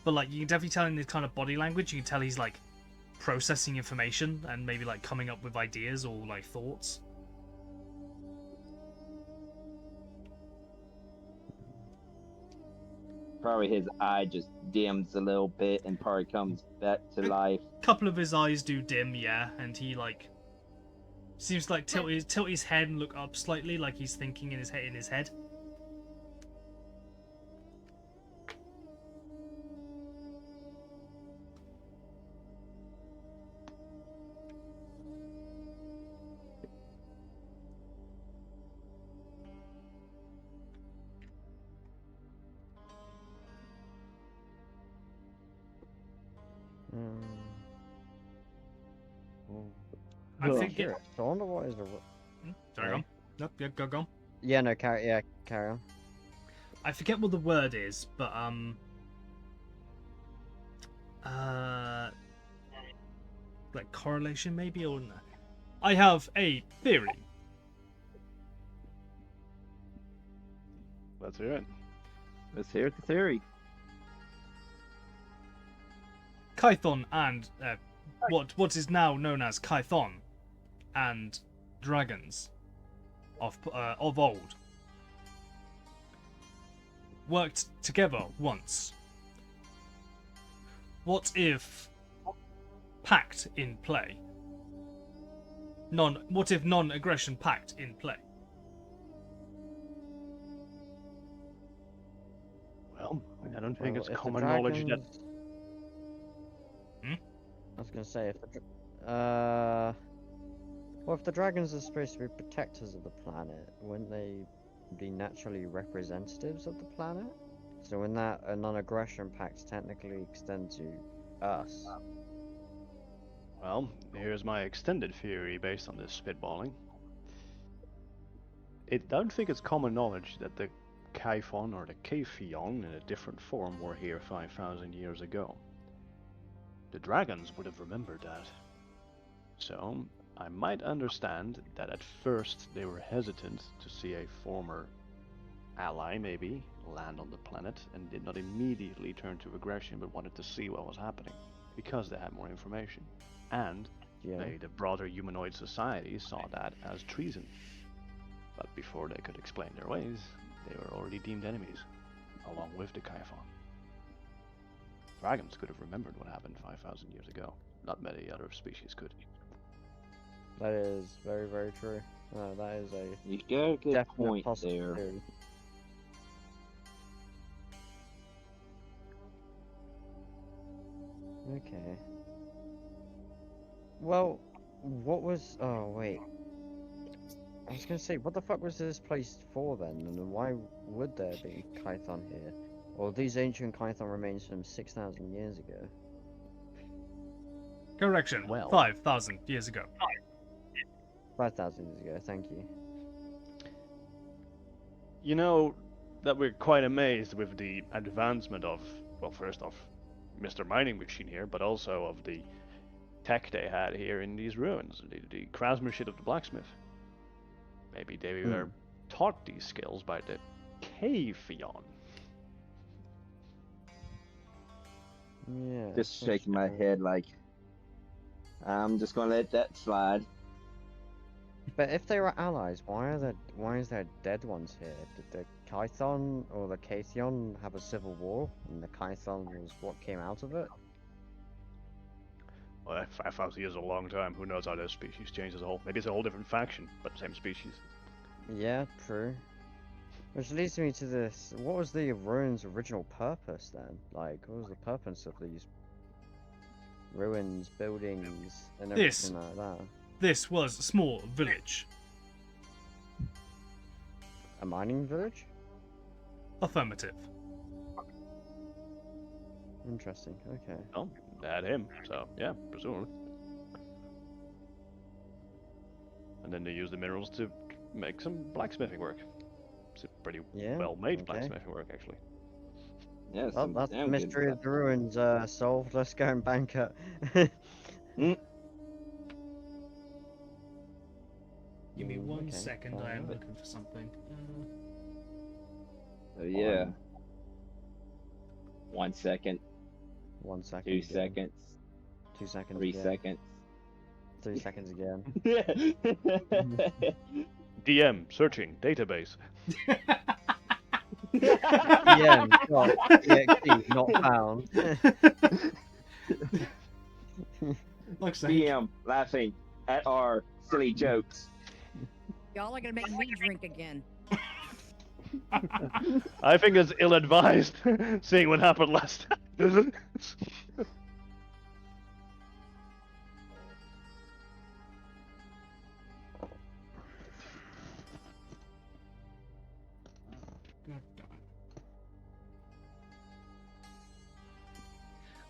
but like you can definitely tell in his kind of body language, you can tell he's like processing information and maybe like coming up with ideas or like thoughts. Probably his eye just dims a little bit and probably comes back to life. Couple of his eyes do dim, yeah, and he like seems to like tilt his head and look up slightly, like he's thinking in his head. I Oh, think sure. So I wonder what is the. Sorry, go on. Nope, yeah, go on. Yeah, no, carry on. I forget what the word is, but like correlation maybe, or no. I have a theory. Let's hear it. Let's hear the theory. Kython and what is now known as Kython and dragons of old worked together once. What if pact in play? What if non-aggression pact in play? Well, I don't think Well, it's if the common knowledge that. dragons- I was gonna say if well, if the dragons are supposed to be protectors of the planet, wouldn't they be naturally representatives of the planet? So wouldn't that a non-aggression pact technically extend to us? Well, here's my extended theory based on this spitballing. I don't think it's common knowledge that the Kaifon or the Kaifion in a different form were here 5,000 years ago. The dragons would have remembered that. So, I might understand that at first they were hesitant to see a former ally, maybe, land on the planet and did not immediately turn to aggression but wanted to see what was happening because they had more information. And Yeah. the broader humanoid society saw that as treason. But before they could explain their ways, they were already deemed enemies, along with the Kaifon. Dragons could have remembered what happened 5,000 years ago. Not many other species could. That is very, very true. That is a You got a good definite point there. possibility. Okay. Well, what was? Oh wait. I was gonna say, what the fuck was this place for then, and why would there be Kython here? Well, these ancient Kython remains from 6,000 years ago. Correction. Well. 5,000 years ago. 5,000 years ago. Thank you. You know that we're quite amazed with the advancement of, well, first off, Mr. Mining Machine here, but also of the tech they had here in these ruins, the craftsmanship of the blacksmith. Maybe they were taught these skills by the Kaifion. Yeah. Just so shaking my true. head like, I'm just gonna let that slide. But if they were allies, why is there dead ones here? Did the Kython or the Kathion have a civil war, and the Kython was what came out of it? Well, 5,000 years is a long time. Who knows how those species change as a whole? Maybe it's a whole different faction, but same species. Yeah, true. Which leads me to this. What was the ruins' original purpose then? Like, what was the purpose of these ruins, buildings, and This. everything like that? This was a small village. A mining village? Affirmative. Interesting. Okay. Oh, had him. So yeah, presumably. And then they use the minerals to make some blacksmithing work. It's a pretty Yeah. well-made okay. blacksmithing work, actually. Yeah, Well, some that's the damn good mystery stuff. of the ruins solved. Let's go and bank it. Give me 1 okay, second. I am alright. looking for something. So yeah. 1 second, 1 second. 2 again. seconds, 2 seconds. 3 again. seconds. 3 seconds again. DM searching database. Yeah. Not EXE not found. Looks like DM laughing at our silly jokes. Y'all are gonna make me drink again. I think it's ill-advised, seeing what happened last time.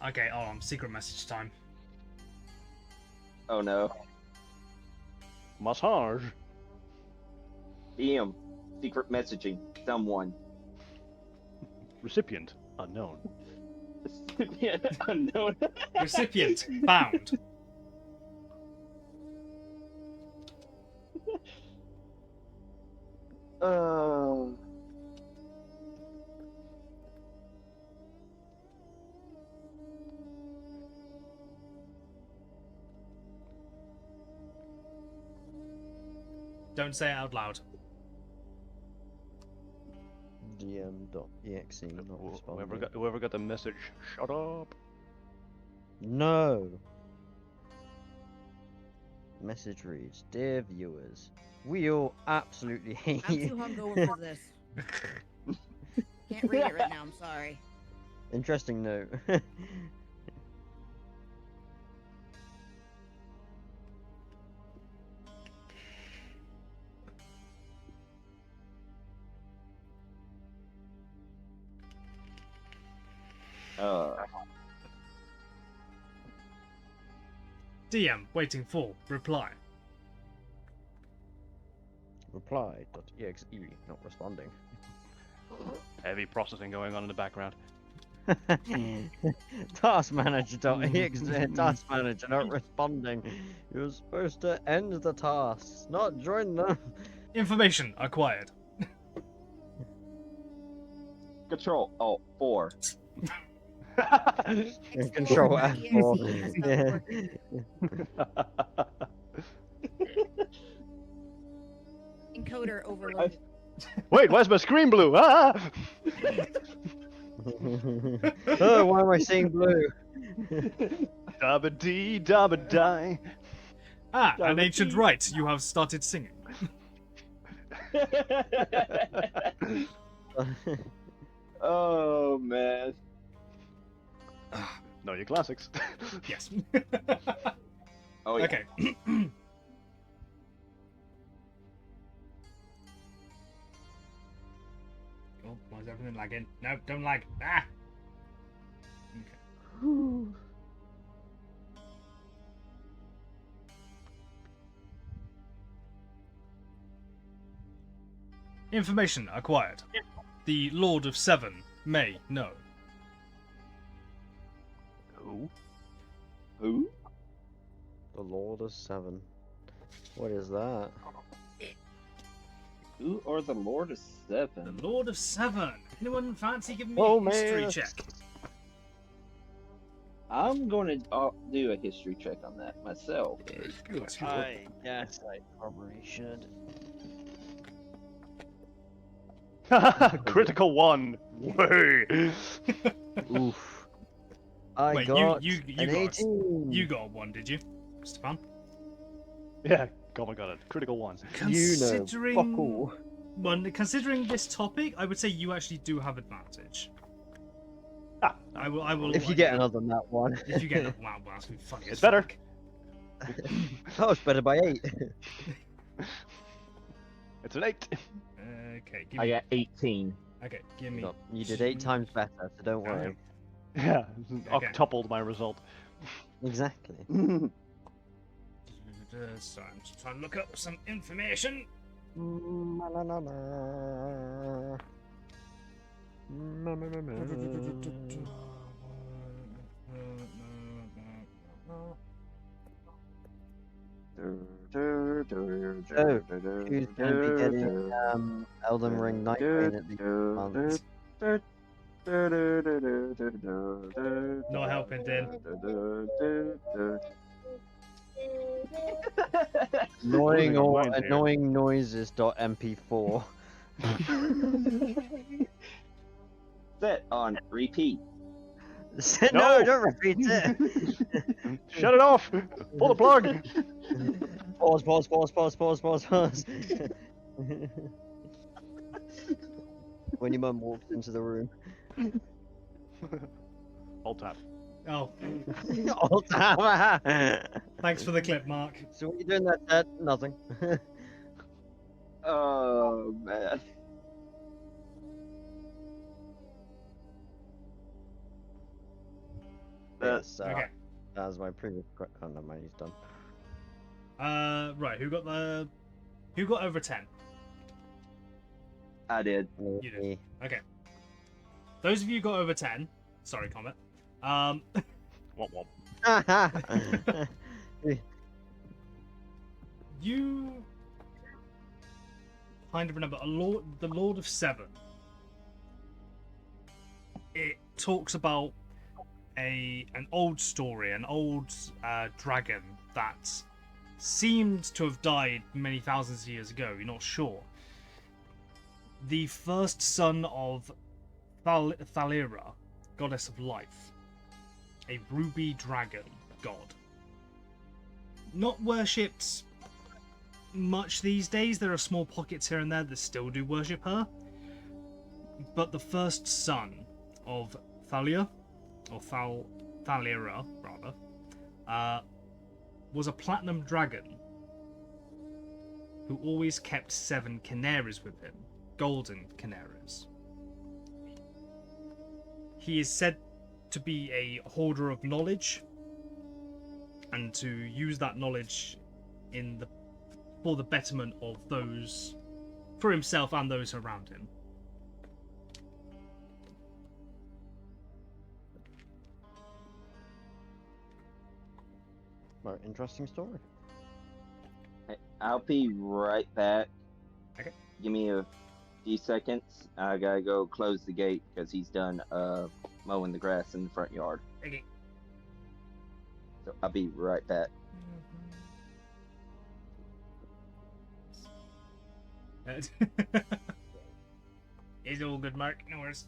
Okay, secret message time. Oh no. Massage. DM, secret messaging, someone. Recipient unknown. Recipient unknown. Recipient found. Oh. Don't say it out loud. DM.exe not responding. Whoever got the message, shut up. No. Message reads, "Dear viewers, we all absolutely hate I'm you." too hungover for this. Can't read it right now. I'm sorry. Interesting note. DM waiting for reply. Reply.exe not responding. Heavy processing going on in the background. Task manager.exe task manager not responding. You're supposed to end the tasks, not join them. Information acquired. Control Alt 4. Control Export F4. EXE has Yeah. stopped working. Encoder overloaded. Wait, why's my screen blue? Ah! Oh, why am I seeing blue? Dabba dee, dabba die. Ah, an ancient rite. You have started singing. Oh man. Know your classics. Yes. Oh yeah. Okay. Oh, why is everything lagging? No, don't lag. Ah! Okay. Information acquired. The Lord of Seven may know. Who? Who? The Lord of Seven. What is that? Who are the Lord of Seven? The Lord of Seven. Anyone fancy giving me Oh, a history man. check? I'm gonna do a history check on that myself. I guess I probably should. Critical one. Way. Oof. I Wait, got you an got 18. you got one, did you, Stefan? Yeah, oh my god, critical one. You know, Considering fuck all. Well, considering this topic, I would say you actually do have advantage. Ah, I will. If you get another nat one. If you get another, wow, that's gonna be funny. It's as better. fuck. Oh, it's better by 8. It's an 8. Okay, give I me. got 18. Okay, give me. No, you did 8 times better, so don't worry. Yeah, Okay. octupled my result. Exactly. So I'm just trying to look up some information. Who's going to be getting Elden Ring Night Rain at the month? Not helping, Din. Annoying Losing our or minds here. annoying noises.mp4. Set on repeat. No, No. don't repeat it. Shut it off! Pull the plug! Pause. When your mum walks into the room. Hold tap. Oh, All time. thanks for the clip, Mark. So what are you doing that set? Nothing. Oh man. Yes, Okay. that was my previous question. Oh, no, man, he's done. Right. Who got over 10? I did. You did. Okay. Those of you who got over 10. Sorry, Comet. Womp womp. You kind of remember the Lord of Seven. It talks about an old story, an old dragon that seemed to have died many thousands of years ago. You're not sure. The first son of Thalira, goddess of life, a ruby dragon god. Not worshipped much these days. There are small pockets here and there that still do worship her. But the first son of Thalia, or Thalira, rather, was a platinum dragon who always kept 7 canaries with him, golden canaries. He is said to be a hoarder of knowledge, and to use that knowledge for the betterment of those, for himself and those around him. Well, interesting story. I'll be right back. Okay. Give me a few seconds. I gotta go close the gate because he's done mowing the grass in the front yard. Okay. So I'll be right back. It's all good, Mark. No worries.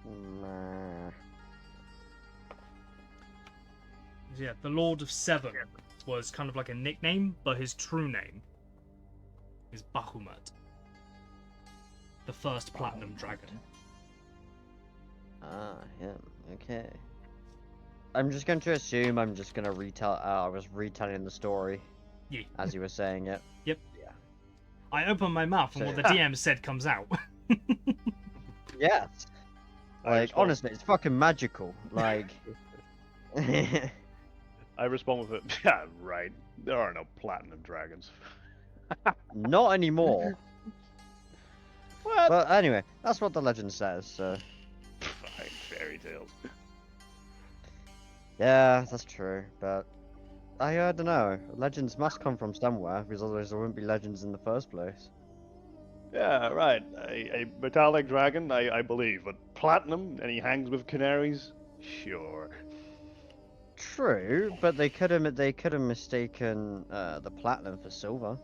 Nah. Yeah, the Lord of Seven was kind of like a nickname, but his true name is Bahamut, the first platinum dragon. Ah, him. Okay. I'm just going to assume I'm just going to retell. I was retelling the story. Yeah. As you were saying it. Yep. Yeah. I open my mouth, and what the DM said comes out. Yes. I Like, respond- honestly, it's fucking magical. Like. I respond with it. Yeah, right. There are no platinum dragons. Not anymore. What? But anyway, that's what the legend says, so. Fine, fairy tales. Yeah, that's true, but. I don't know. Legends must come from somewhere, because otherwise there wouldn't be legends in the first place. Yeah, right. A metallic dragon, I believe, but platinum, and he hangs with canaries? Sure. True, but they could have mistaken the platinum for silver.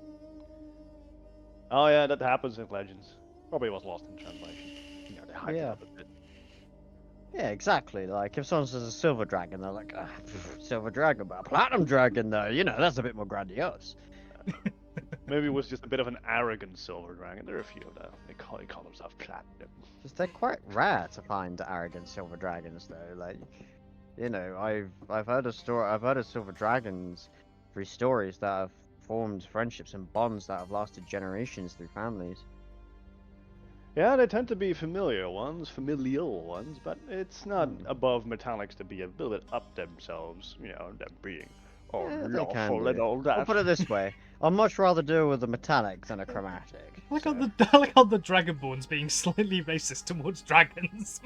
Oh yeah, that happens in legends. Probably was lost in translation. You know, they hype it Yeah. up a bit. Yeah, exactly. Like if someone says a silver dragon, they're like, silver dragon, but a platinum dragon, though, you know, that's a bit more grandiose. Maybe it was just a bit of an arrogant silver dragon. There are a few of them. They call themselves platinum. Just they're quite rare to find arrogant silver dragons, though. Like, you know, I've heard of silver dragons through stories that have formed friendships and bonds that have lasted generations through families. Yeah, they tend to be familial ones, but it's not Hmm. above metallics to be a little bit up themselves, you know, them being Yeah, they can lawful and do. all I'll that. put it this way: I'd much rather deal with a metallic than a chromatic. I like so- I like how the Dragonborn's being slightly racist towards dragons.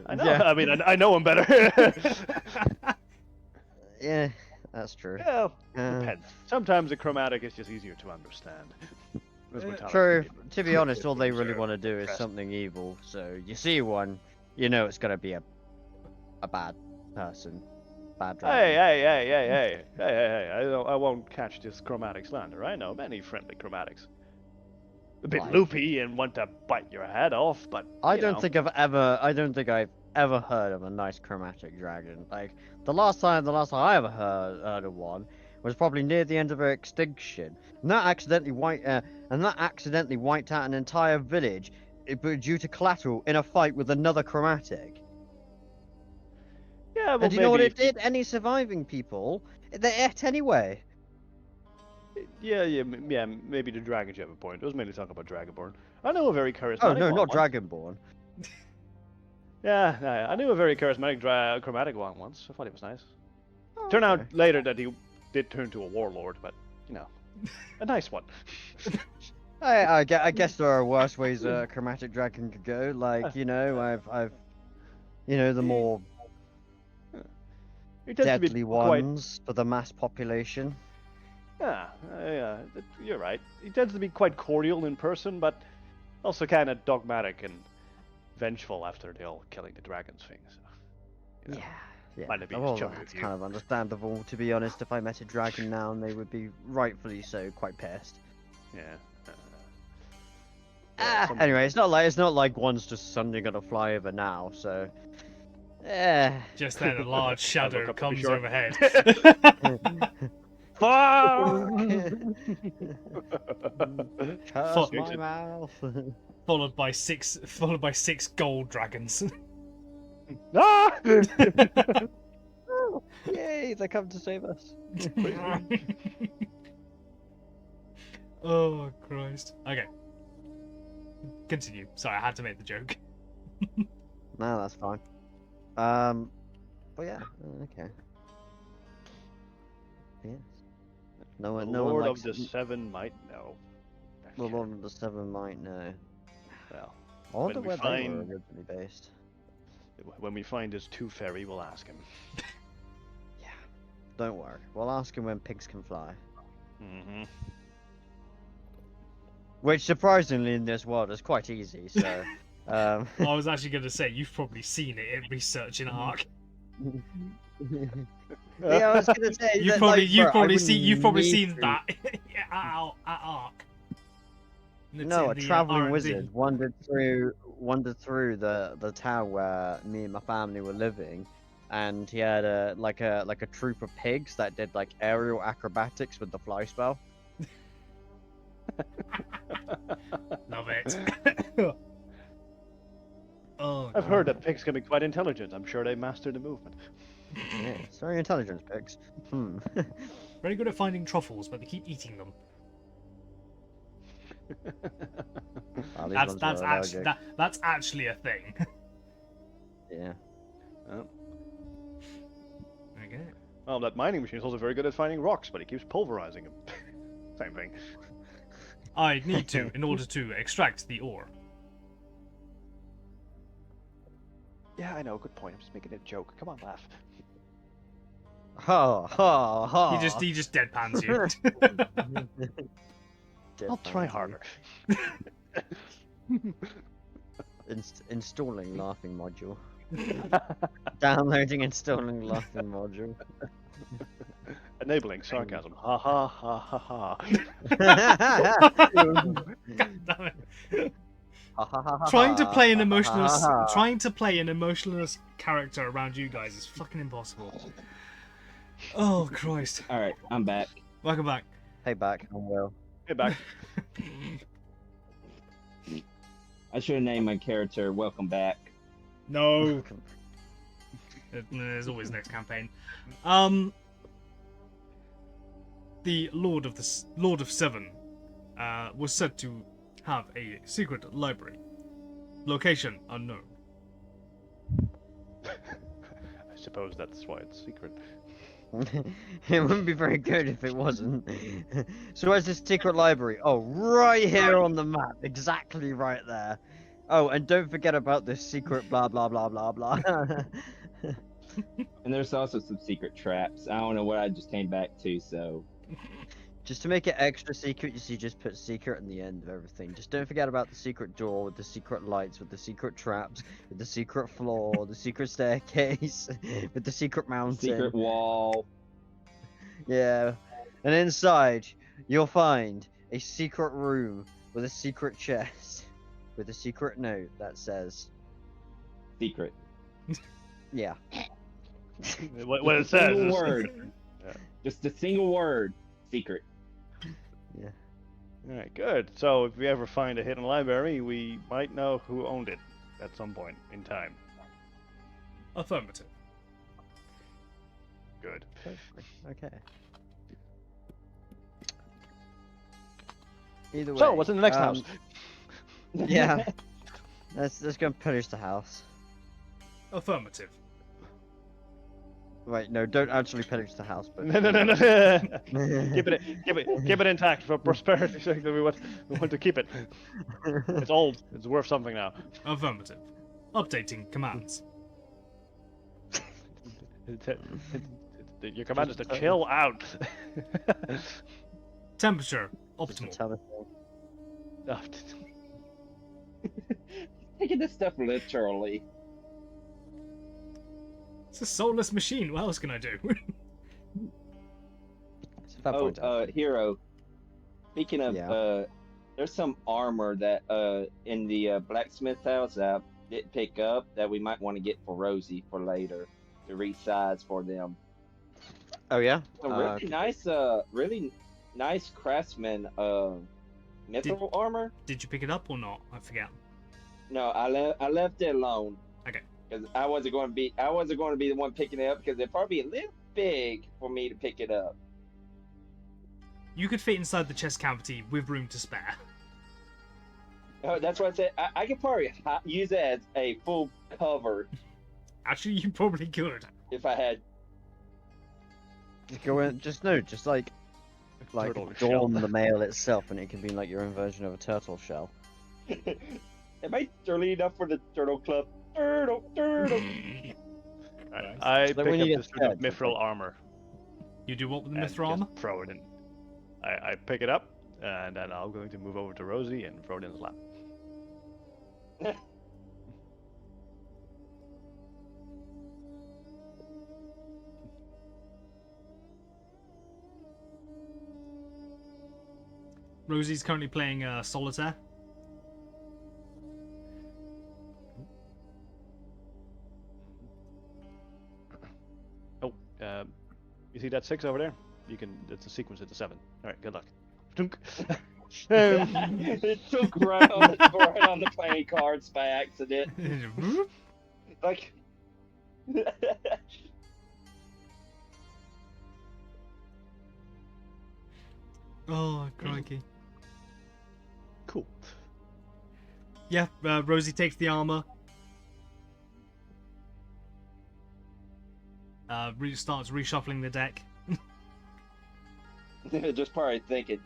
I know. Yeah. I mean, I know them better. Yeah, that's true. Yeah, Uh, depends. Sometimes a chromatic is just easier to understand. Whereas metallic True. can be To be honest, all they really reserved, want to do is repressed. something evil. So you see one, you know it's gonna be a bad person, bad dragon. Hey! I won't catch this chromatic slander. I know many friendly chromatics. A bit Like- loopy and want to bite your head off, but I you don't know. think I've ever heard of a nice chromatic dragon. Like the last time I ever heard of one was probably near the end of her extinction, and that accidentally wiped out an entire village, but due to collateral in a fight with another chromatic. Yeah, well, And do you know what maybe it did? Any surviving people, they ate anyway. Yeah, maybe the dragons you have a point. I was mainly talking about Dragonborn. I know a very charismatic Oh no, one not once. Dragonborn. Yeah, I knew a very charismatic chromatic one once. I thought he was nice. Oh, Turned out okay. later that he did turn to a warlord, but you know, a nice one. I guess there are worse ways a chromatic dragon could go. Like you know, the more He tends to be deadly quite. ones for the mass population. Yeah, you're right. He tends to be quite cordial in person, but also kind of dogmatic and vengeful after the whole killing the dragons thing. So, you know. Yeah. Might not be Well, as chummy that's with you. kind of understandable. To be honest, if I met a dragon now, and they would be rightfully so quite pissed. Yeah. Yeah, some- Anyway, it's not like one's just suddenly gonna fly over now. So, Just then, a large shadow look up to be comes sure. overhead. fuck! Curse Fuck. my mouth. followed by six gold dragons. Ah! Yay! They come to save us. Oh Christ. Okay. Continue. Sorry, I had to make the joke. No, that's fine. But yeah, okay. Yes. No one, The no one Lord likes of the Seven might know. the Lord of the Seven might know. Well, I wonder we where they find- were originally based. when we find his two fairy, we'll ask him. Yeah. Don't worry. We'll ask him when pigs can fly. Mm-hmm. Which, surprisingly, in this world is quite easy. So, I was actually going to say you've probably seen it in research in Ark. yeah, I was gonna say You've that, probably like, bro, I wouldn't you've probably need seen to. that at Ark. It's No, in a the, traveling R&D. wizard wandered through the town where me and my family were living, and he had a troop of pigs that did like aerial acrobatics with the fly spell. Love it. Oh, I've heard that pigs can be quite intelligent. I'm sure they master the movement. Yeah, it's very intelligent pigs. very good at finding truffles, but they keep eating them. Well, these That's ones that's are actually allergic. that's actually a thing. Yeah. Oh. Okay. Well, that mining machine is also very good at finding rocks, but he keeps pulverizing them. Same thing. I need to in order to extract the ore. Yeah, I know. Good point. I'm just making a joke. Come on, laugh. Ha ha ha. He just deadpans you. I'll try harder. Installing laughing module. Downloading, installing laughing module. Enabling sarcasm. Ha ha ha ha ha. God damn it. Trying to play an emotionless character around you guys is fucking impossible. Oh Christ. All right, I'm back. Welcome back. Hey, back. I'm Will. Get back. I should have named my character Welcome Back. No. There's always next campaign. The Lord of Seven was said to have a secret library. Location unknown. I suppose that's why it's secret. It wouldn't be very good if it wasn't. So where's this secret library? Oh, right here on the map. Exactly right there. Oh, and don't forget about this secret blah blah blah blah blah. And there's also some secret traps. I don't know what I just came back to, so. Just to make it extra secret, you just put secret in the end of everything. Just don't forget about the secret door with the secret lights, with the secret traps, with the secret floor, the secret staircase, with the secret mountain. Secret wall. Yeah. And inside, you'll find a secret room with a secret chest with a secret note that says, Secret. yeah. What it says Single is... word. Yeah. Just a single word. Secret. Yeah. Alright, good. So if we ever find a hidden library, we might know who owned it at some point in time. Affirmative. Good. Okay. Either way. So, what's in the next house? Yeah. Let's go and pillage the house. Affirmative. Wait, no, don't actually pillage the house, but No. keep it intact for prosperity's sake. We want to keep it. It's old. It's worth something now. Affirmative. Updating commands. Your command is to chill out. Temperature Just to optimal. tell the thing. Taking this stuff literally. It's a soulless machine. What else can I do? It's a fair point, actually. Hero. Speaking of, Yeah. there's some armor that in the blacksmith house that I didn't pick up that we might want to get for Rosie for later to resize for them. Oh yeah. Some really nice craftsman mithril armor. Did you pick it up or not? I forget. No, I left it alone. Okay. Because I wasn't going to be the one picking it up because it'd probably be a little big for me to pick it up. You could fit inside the chest cavity with room to spare. Oh, that's what I said. I could probably use it as a full cover Actually, you probably could. if I had. Just go in. Just like Turtle shell. adorn the mail itself, and it can be like your own version of a turtle shell. Am I early enough for the turtle club? Turtle. I So pick when up you this get sort of scared, mithril armor. You do what with the and mithril armor? just throw it in. I pick it up, and then I'm going to move over to Rosie and throw it in his lap. Rosie's currently playing solitaire. Oh, you see that 6 over there? You can. It's a sequence. It's a 7. All right. Good luck. Tunk. It took right on the playing cards by accident. Like. Oh, crikey. Cool. Yeah, Rosie takes the armor. Starts reshuffling the deck. Just probably thinking,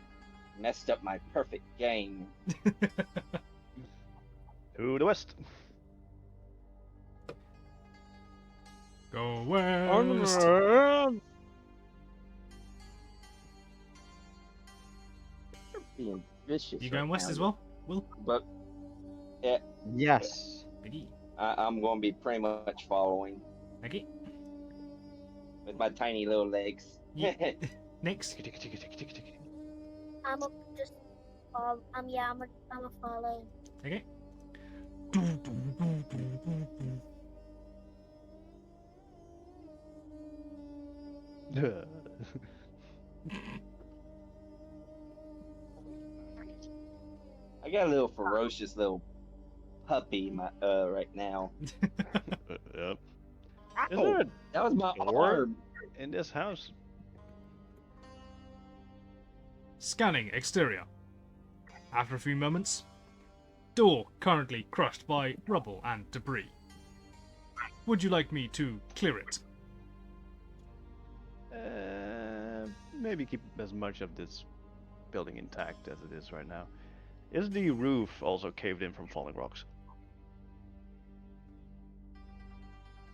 messed up my perfect game. To the west. Go west. Being vicious. You going right west now. as well, Will? But Yes. Biggie. I'm going to be pretty much following Okay. with my tiny little legs. Yeah. Next. I'm a just I'm a follow. Okay. I got a little ferocious little puppy right now. Yep. Is Ow! there a That was my door arm. in this house? Scanning exterior. After a few moments, door currently crushed by rubble and debris. Would you like me to clear it? Maybe keep as much of this building intact as it is right now. Is the roof also caved in from falling rocks?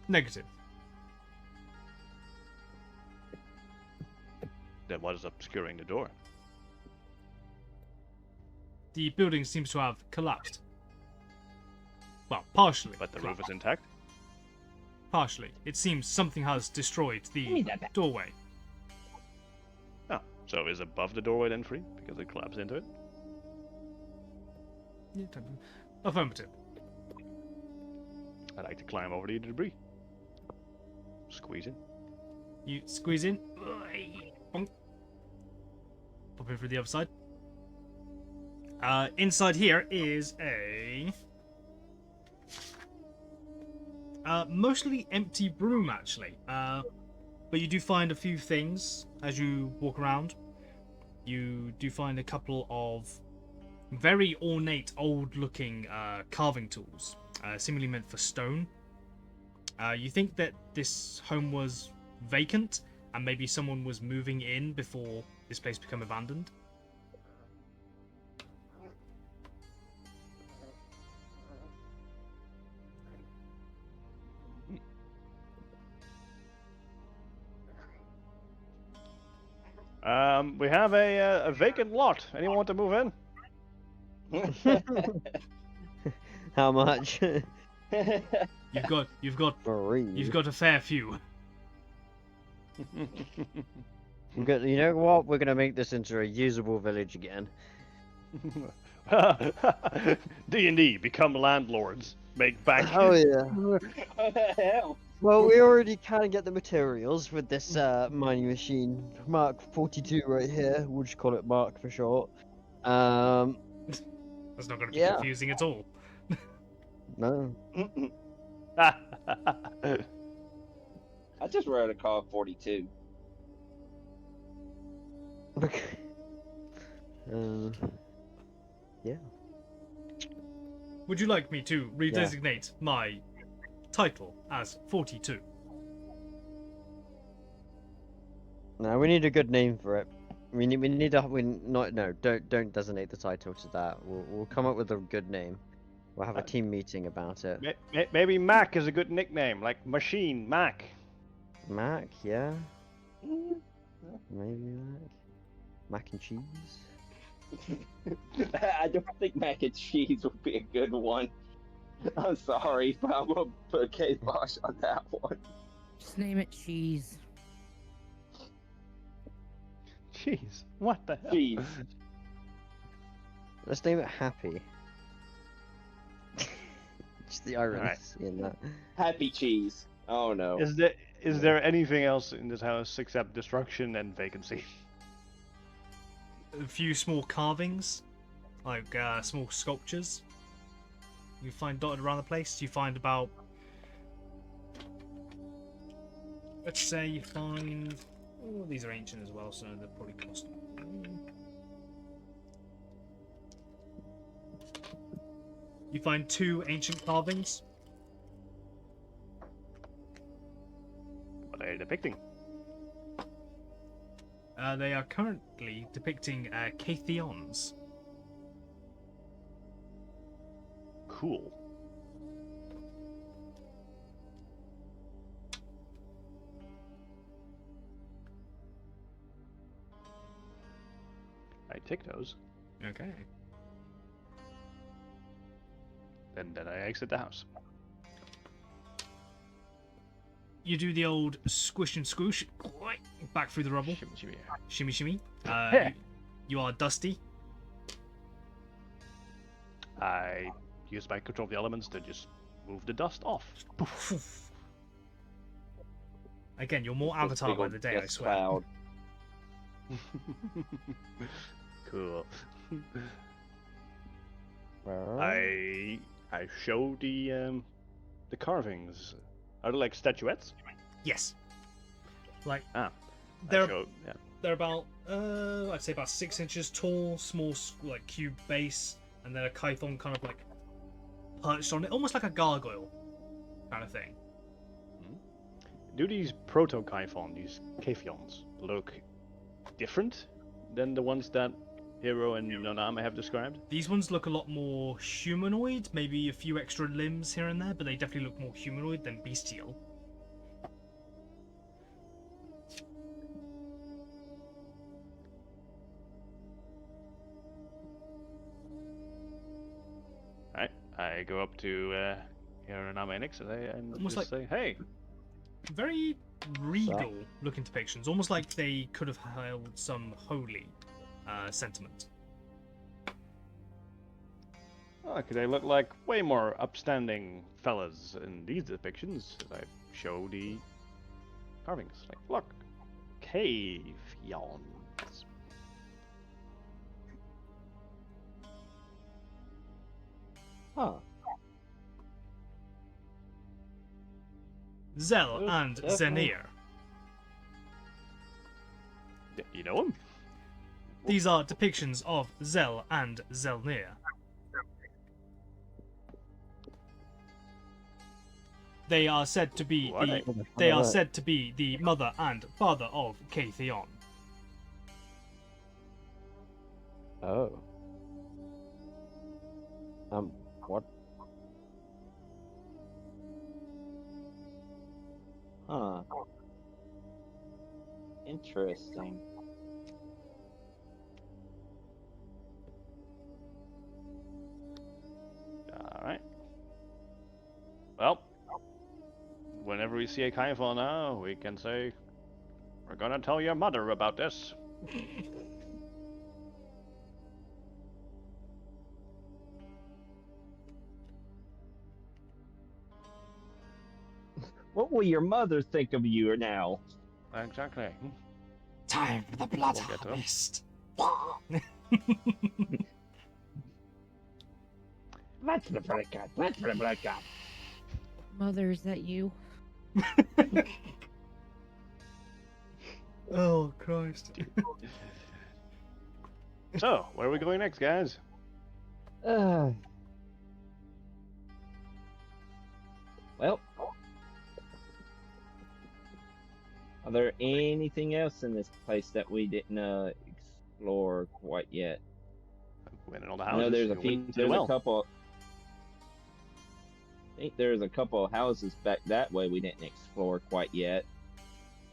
Negative. Then what is obscuring the door? The building seems to have collapsed. Well, partially. But the roof collapsed. is intact? Partially. It seems something has destroyed Give the me that back. doorway. Oh, so is above the doorway then free? Because it collapsed into it? Yeah, affirmative. I'd like to climb over the debris. Squeeze in. You squeeze in. Bonk. Pop in through the other side. Inside here is a mostly empty broom, actually. But you do find a few things as you walk around. You do find a couple of very ornate, old-looking carving tools, seemingly meant for stone. You think that this home was vacant, and maybe someone was moving in before this place became abandoned. We have a vacant lot. Anyone want to move in? How much? You've got Free. you've got a fair few. You know what? We're gonna make this into a usable village again. D&D, become landlords. Make bank. Oh yeah. What the hell? Well, we already can get the materials with this mining machine, Mark 42 right here. We'll just call it Mark for short. That's not going to be Yeah. confusing at all. No. I just read a call 42. Yeah. Would you like me to redesignate my title as 42? No, we need a good name for it. Don't designate the title to that. We'll come up with a good name. We'll have a team meeting about it. Maybe Mac is a good nickname, like Machine Mac. Mac, yeah. Maybe Mac. Mac and cheese. I don't think mac and cheese would be a good one. I'm sorry, but I'm gonna put a kibosh on that one. Just name it cheese. Jeez, what the hell? Cheese. Let's name it Happy. Just the irony in that. Happy cheese. Oh no. Is there anything else in this house except destruction and vacancy? A few small carvings, like small sculptures. You find dotted around the place. You find about, let's say, you find. Oh, these are ancient as well, so they'll probably cost. You find 2 ancient carvings. What are they depicting? They are currently depicting Cathions. Cool. I take those, Okay. and then I exit the house. You do the old squish and swoosh, back through the rubble. Shimmy, shimmy. Shimmy, shimmy. You are dusty. I use my control of the elements to just move the dust off. Again, you're more Avatar Big by old the day, I dust swear. cloud. Cool. I show the carvings. Are they like statuettes? Yes. Like I they're show, yeah. they're about I'd say about 6 inches tall, small like cube base, and then a kython kind of like perched on it, almost like a gargoyle kind of thing. Do these proto-Kyphon, these Kaphions, look different than the ones that Hero and Noname have described? These ones look a lot more humanoid, maybe a few extra limbs here and there, but they definitely look more humanoid than bestial. Alright, I go up to Hero and Noname and Ixaday and Almost just say, hey, Very regal looking depictions, almost like they could have held some holy sentiment. look, they look like way more upstanding fellas in these depictions. As I show the carvings. Like, look, Kaphions. Huh. Zell Those and definitely- Zenir. You know them? These are depictions of Zell and Zelnir. They are said to be Who are the mother and father of Kathion. Oh. What? Huh. Interesting. Alright. Well, whenever we see a Kyphon now, we can say, we're gonna tell your mother about this. What will your mother think of you now? Exactly. Time for the blood We'll get to 'em. harvest. That's the blood god. That's the blood god. Mother, is that you? Oh Christ. So, where are we going next, guys? Well, are there anything else in this place that we didn't explore quite yet? Went in all the I houses. know there's a you few, went to the there's well. a couple. I think there's a couple of houses back that way we didn't explore quite yet.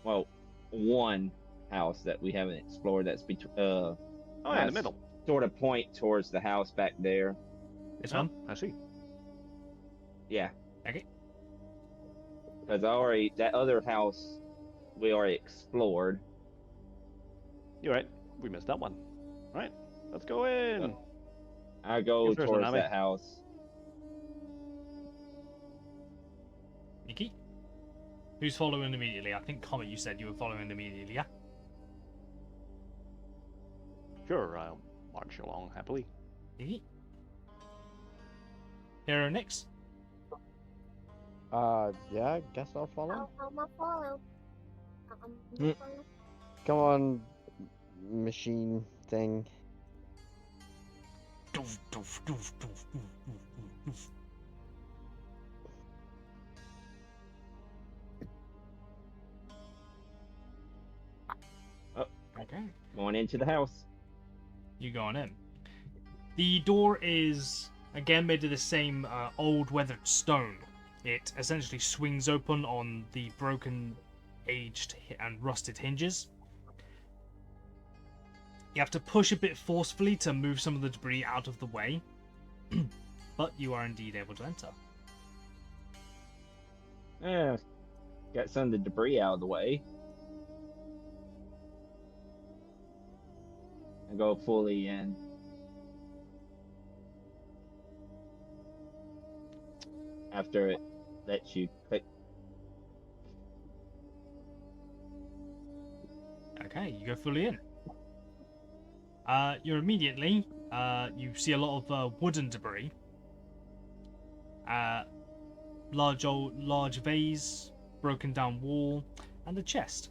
Well, one house that we haven't explored that's between Oh, yeah, in the that's middle. sort of point towards the house back there. This Oh, one? I see. Yeah, Okay. because that other house we already explored. You're right. We missed that one. Right. Let's go in. I go Go first, towards Nanami. that house. Nikki? Who's following immediately? I think Comet, you said you were following immediately, yeah? Sure, I'll march along happily. Nikki? Hero Nix? Yeah, I guess I'll follow. I'm gonna follow. Hmm. Come on, machine thing. Doof, doof, doof, doof, doof, doof, doof. Okay. Going into the house. You going in. The door is again made of the same old weathered stone. It essentially swings open on the broken, aged, and rusted hinges. You have to push a bit forcefully to move some of the debris out of the way, but you are indeed able to enter. Yeah, got some of the debris out of the way. I go fully in. After it lets you click. Okay, you go fully in. You're immediately, you see a lot of wooden debris. large vase, broken down wall, and a chest.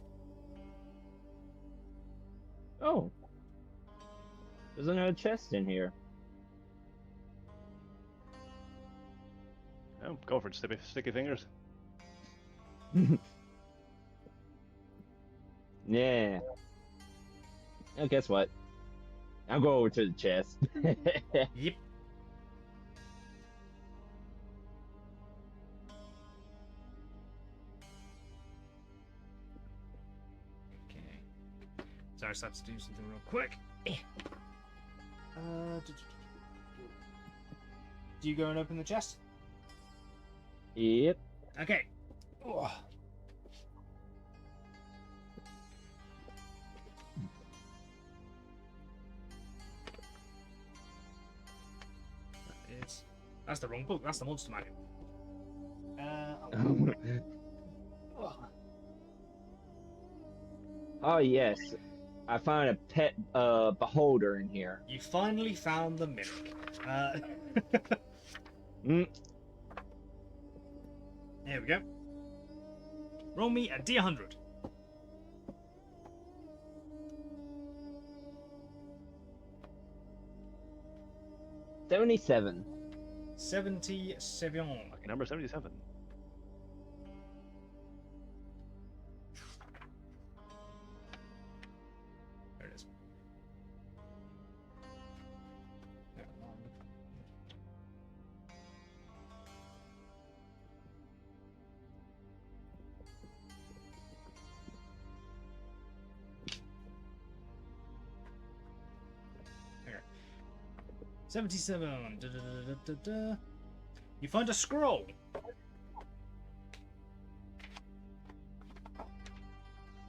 Oh. There's another chest in here. Oh, go for it, sticky fingers. Yeah. Oh, guess what? I'll go over to the chest. Yep. Okay. So I just have to do something real quick. Do you go and open the chest? Yep. Okay. Oh. That's the wrong book. That's the monster manual. Oh yes, I found a pet beholder in here. You finally found the mimic. Mm. There we go. Roll me a D100. $77. 77. Lucky number 77. There it is. Okay. 77. Da. You find a scroll.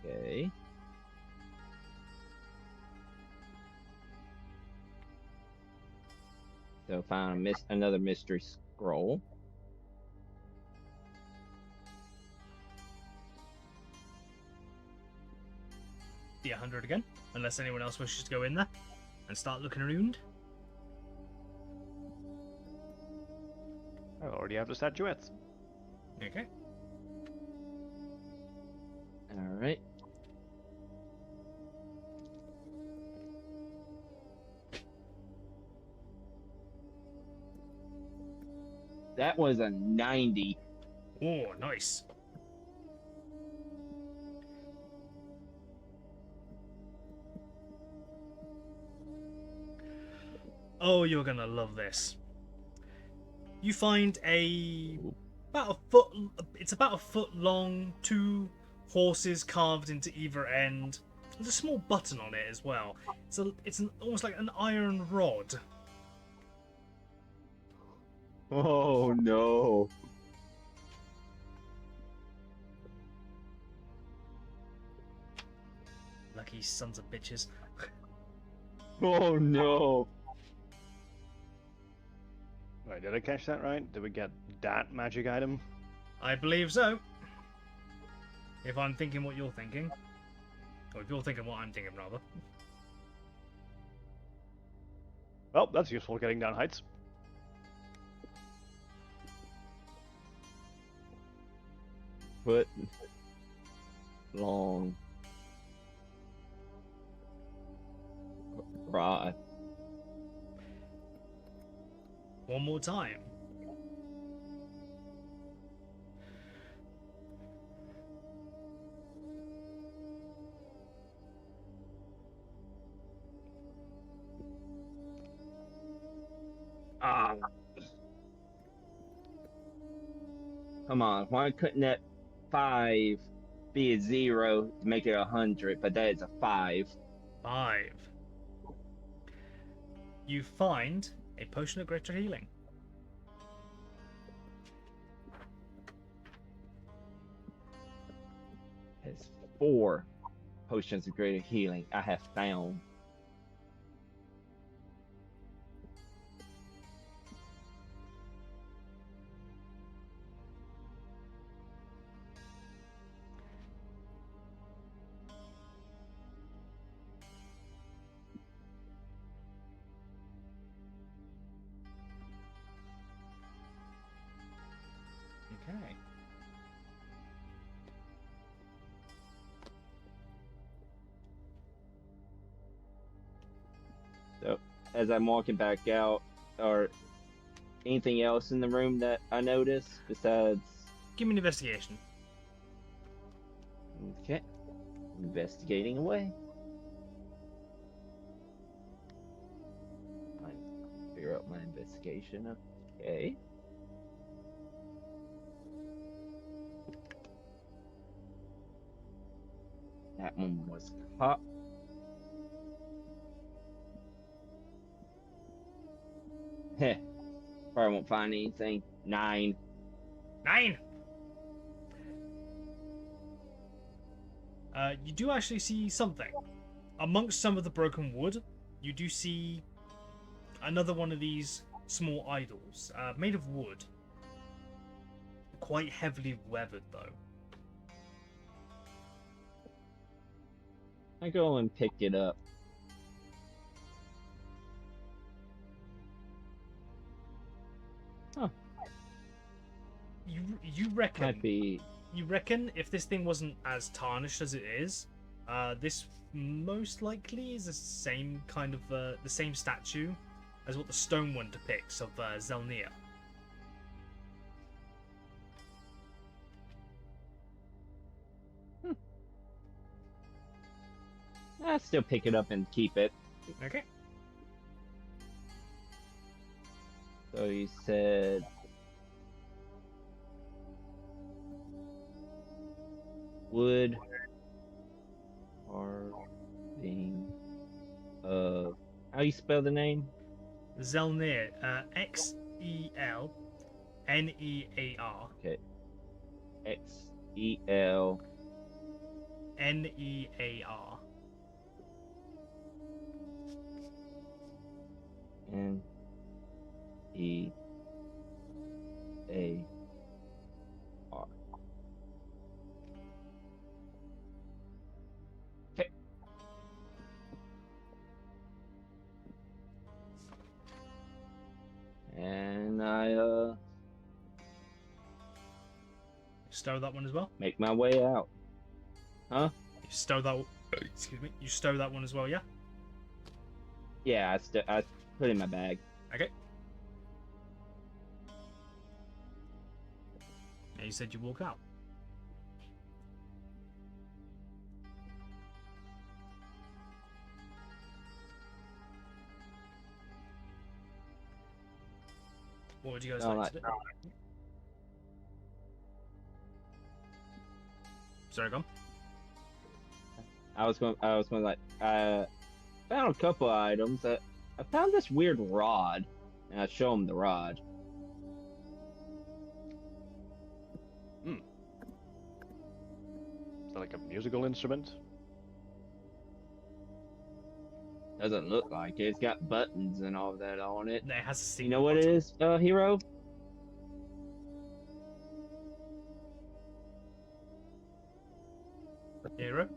Okay. So found another mystery scroll. D100 again, unless anyone else wishes to go in there and start looking around. I already have the statuettes. Okay. All right. That was a 90. Oh, nice. Oh, you're gonna love this. You find it's about a foot long, 2 horses carved into either end. There's a small button on it as well. It's almost like an iron rod. Oh no. Lucky sons of bitches. Oh no. Right, did I catch that right? Did we get that magic item? I believe so. If I'm thinking what you're thinking. Or if you're thinking what I'm thinking, rather. Well, that's useful getting down heights. Foot long rod. One more time. Ah. Come on, why couldn't that 5 be a 0 to make it 100? But that is a 5. 5. You find a potion of greater healing. It's 4 potions of greater healing I have found. as I'm walking back out, or anything else in the room that I notice besides? Give me an investigation. Okay, investigating away. Figure out my investigation. Okay. That one was caught. Heh. Probably won't find anything. 9. 9. You do actually see something. Amongst some of the broken wood, you do see another one of these small idols, made of wood. Quite heavily weathered, though. I go and pick it up. Huh. You reckon? Might be. You reckon if this thing wasn't as tarnished as it is, this most likely is the same kind of the same statue as what the stone one depicts of Zelnir. I still pick it up and keep it. Okay. So you said wood carving of, how you spell the name? Zelnir, Xelnear. Okay. Xel. Near. Near. Okay. And I Stow that one as well. make my way out. Huh? You stow that. Excuse me. You stow that one as well, yeah. Yeah, I put it in my bag. Okay. And you said you walk out. What would you guys like to do? Sorry, gone. I was going like, found a couple items. I found this weird rod, and I show him the rod. Is that like a musical instrument? Doesn't look like it. It's got buttons and all that on it. It has a secret You know what it button. is, hero? Hero?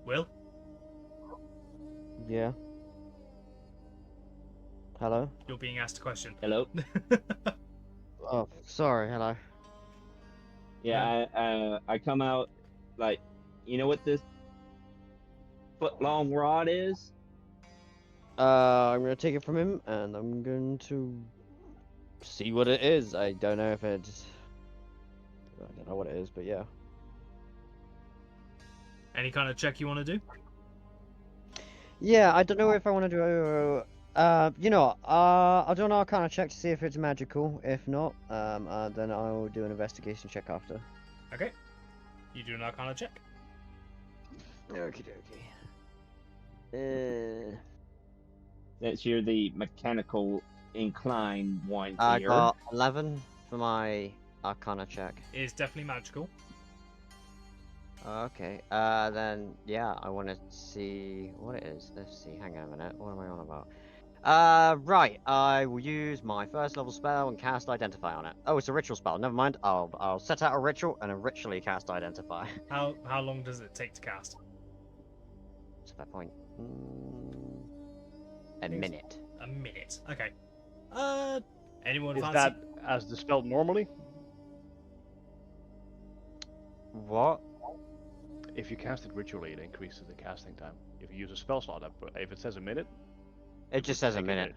Will? Yeah. Hello? You're being asked a question. Hello? Oh, sorry, hello. Yeah, I come out, like, you know what this foot-long rod is? I'm gonna take it from him, and I'm going to see what it is. I don't know if it's... I don't know what it is, but yeah. Any kind of check you want to do? Yeah, I don't know if I want to do... you know what, I'll do an Arcana check to see if it's magical. If not, then I will do an investigation check after. Okay. You do an Arcana check. Okie dokie. That's you're the mechanical inclined one I here. got 11 for my Arcana check. It is definitely magical. Okay, then, yeah, I want to see what it is. Let's see, hang on a minute, what am I on about? Right, I will use my first level spell and cast Identify on it. Oh, it's a ritual spell, never mind, I'll set out a ritual and ritually cast Identify. How long does it take to cast? What's that point? A minute. A minute. Okay. Anyone Is fancy? that as dispelled normally? What? if you cast it ritually, it increases the casting time. If you use a spell slot, if it says a minute, It just says a take minute.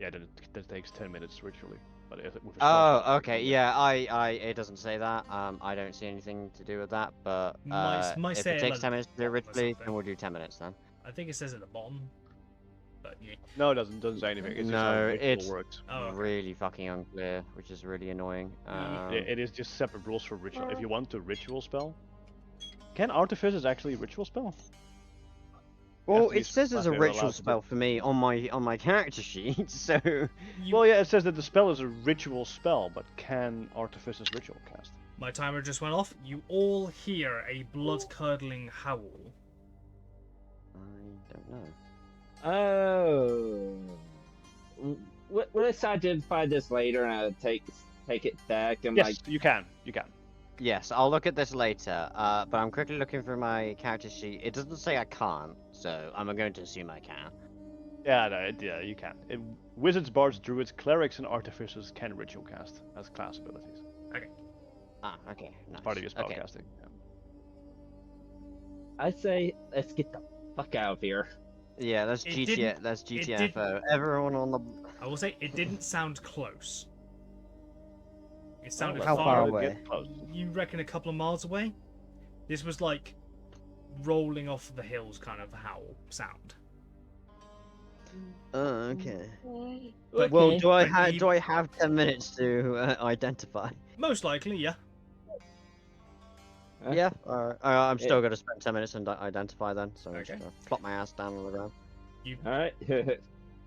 Yeah, then it takes 10 minutes ritually. But with a spell slot, Oh, it okay. takes Yeah, it doesn't say that. I don't see anything to do with that. But Might if say it it takes like 10 minutes to do or ritually, something. then we'll do 10 minutes then. I think it says at the bottom. But yeah. No, it doesn't say anything. It's just how No, ritual it's works. Oh, okay. really fucking unclear, which is really annoying. It is just separate rules for ritual. If you want to ritual spell, can artificers actually ritual spell? Well, After it these says it's a classes, they're ritual allowed to do- spell for me on my character sheet, so Well, yeah, it says that the spell is a ritual spell, but can artificers ritual cast? My timer just went off. You all hear a blood-curdling howl. I don't know. Oh. Let's identify this later, and I'll take it back. And Yes, you can. You can. Yes, I'll look at this later. But I'm quickly looking through my character sheet. It doesn't say I can't, so I'm going to assume I can. Yeah, no, yeah, you can. Wizards, bards, druids, clerics, and artificers can ritual cast as class abilities. Ah, okay. Nice. Part of your spell Okay. casting. Yeah. I say, let's get the fuck out of here. Yeah, that's It GTA. didn't- That's it GTFO. Everyone on the. I will say it didn't sound close. It sounded How far far Get away? close. You reckon a couple of miles away? This was like rolling off the hills kind of howl sound. Oh, okay. But- Well, do I but you- do I have 10 minutes to identify? Most likely, yeah. Huh? Yeah. I'm still going to spend 10 minutes and identify then. So I'm Okay. just going to plop my ass down on the ground. You Alright.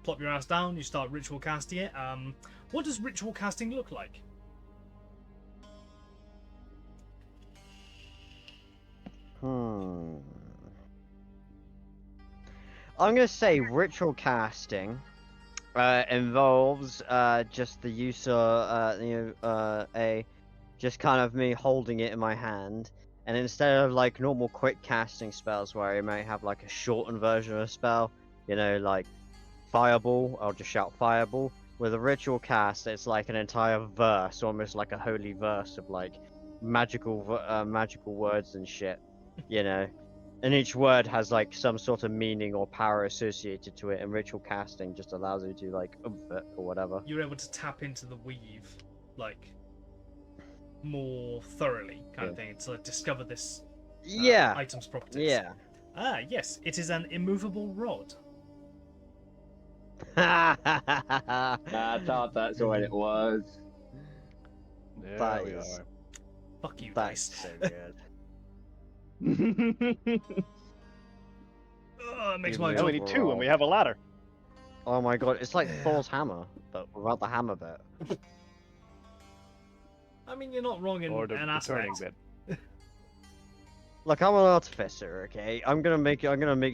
plop your ass down, you start ritual casting it. What does ritual casting look like? I'm going to say ritual casting involves just the use of just kind of me holding it in my hand, and instead of like normal quick casting spells where I might have like a shortened version of a spell, like fireball, I'll just shout fireball. With a ritual cast, it's like an entire verse, almost like a holy verse of like magical words and shit, and each word has like some sort of meaning or power associated to it, and ritual casting just allows you to like oomph it or whatever. You're able to tap into the weave, like, more thoroughly, kind of thing, to discover this Yeah, item's properties. yeah. Ah, yes, it is an immovable rod. I thought that's what it was. There That we is- are. Fuck you, That's dice. so good. It makes Yeah, my Yeah, job. we need two, and we have a ladder. Oh my god, it's like Thor's hammer, but without the hammer bit. I mean, you're not wrong in Or the an turning aspect. bit. Look, I'm an artificer, okay? I'm gonna make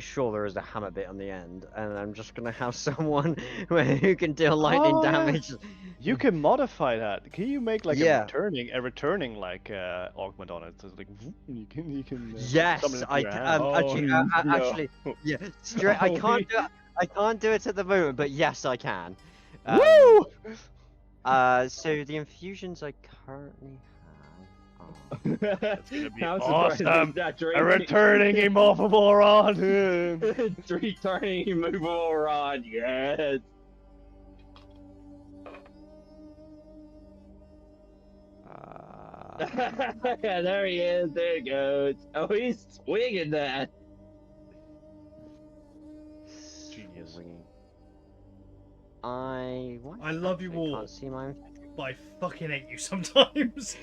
sure there is a hammer bit on the end, and I'm just gonna have someone who can deal lightning Oh, yeah. damage. You can modify that. Can you make like Yeah. a returning like augment on it? So it's like you can. Yes, summon it to I your can. hand. no. Actually, yeah. Straight, I Oh, can't do it. I can't do it at the moment, but yes, I can. Woo! So the infusions I currently have. That's gonna be How surprised awesome. is that A drink? returning immovable rod. Three turning immovable rod, yes. Yeah, there he is. There he goes. Oh, he's swinging that. Genius. I love you all. Can't see my. But I fucking hate you sometimes.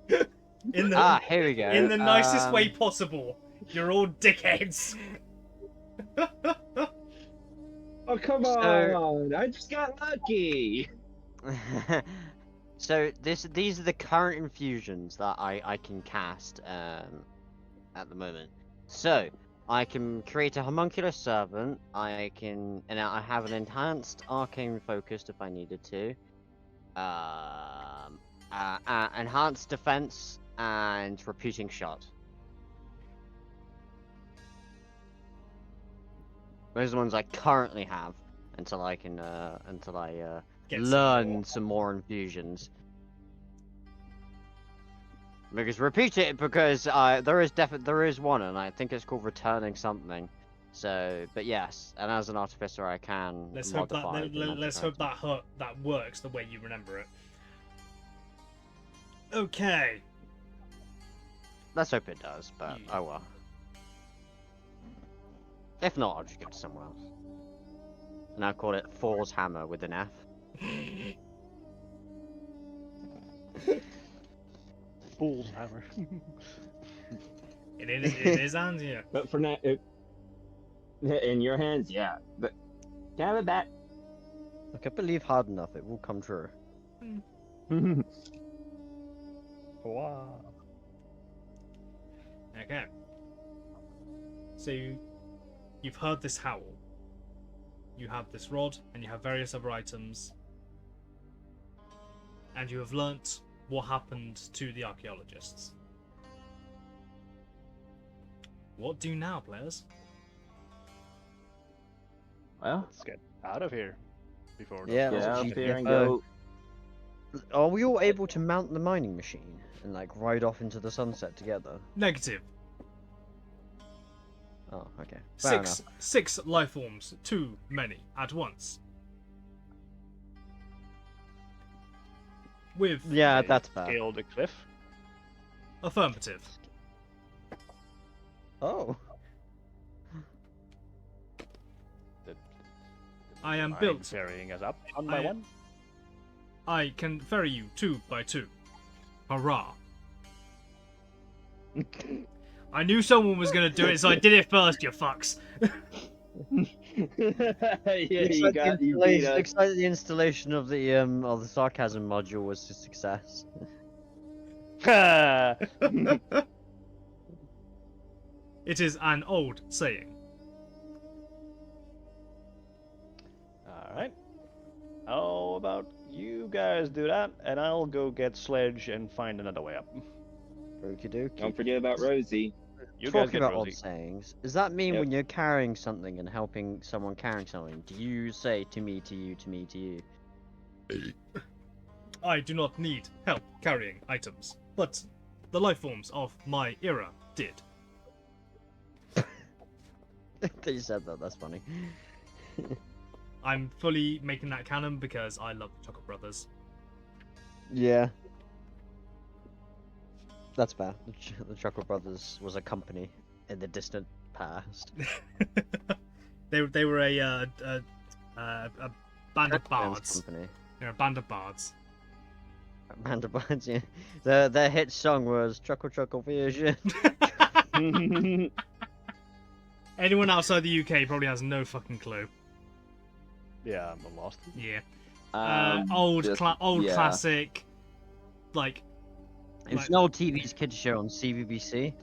in the Here we go. in the nicest way possible. You're all dickheads. Oh, come So- on. I just got lucky. So these are the current infusions that I can cast at the moment. So I can create a homunculus servant. I have an enhanced arcane focused if I needed to. Enhanced defense and repeating shot. Those are the ones I currently have until I can Get some learn more. some more infusions. Because repeat it because there is one, and I think it's called returning something. So, but yes, and as an artificer, I can Let's hope that modify. the let's magic hope item. that works the way you remember it. Okay. Let's hope it does, but Yeah. oh well. If not, I'll just give it to someone else. And I'll call it Thor's Hammer with an F. Fool's hammer. It is hands, yeah. But for now, in your hands, yeah. But can I have it back? Look, I believe hard enough, it will come true. Wow. Okay. So you've heard this howl. You have this rod, and you have various other items. And you have learnt what happened to the archaeologists. What do now, players? Well, Let's get out of here before. Yeah, get let's out keep there and going. go. Are we all able to mount the mining machine and like ride off into the sunset together? Negative. Oh, okay. Fair enough. Six life forms, too many at once. With Yeah, They that's fair. Scale the cliff. affirmative. Oh. The I am mine built. Ferrying us up one by I- one. I can ferry you 2 by 2. Hurrah! I knew someone was gonna do it, so I did it first. You fucks. Yeah, Looks you like got the you beat installation- us. looks like the installation of the sarcasm module was a success. It is an old saying. Alright. How about you guys do that, and I'll go get Sledge and find another way up. Okie dokie. Don't forget about Rosie. You guys Talking get about Rosie. odd sayings, does that mean Yep. when you're carrying something and helping someone carrying something, do you say to me, to you, to me, to you? I do not need help carrying items, but the life forms of my era did. That you said that, that's funny. I'm fully making that canon because I love the Chocolate Brothers. Yeah. That's fair. The Chuckle Brothers was a company in the distant past. They were a band of James bards. Company. They're a band of bards. Band of Bards, yeah. Their hit song was Chuckle Chuckle Vision. Anyone outside the UK probably has no fucking clue. Yeah, I'm lost. Yeah. Just- Old yeah. classic. Like, It was an old TV's kids show on CBBC.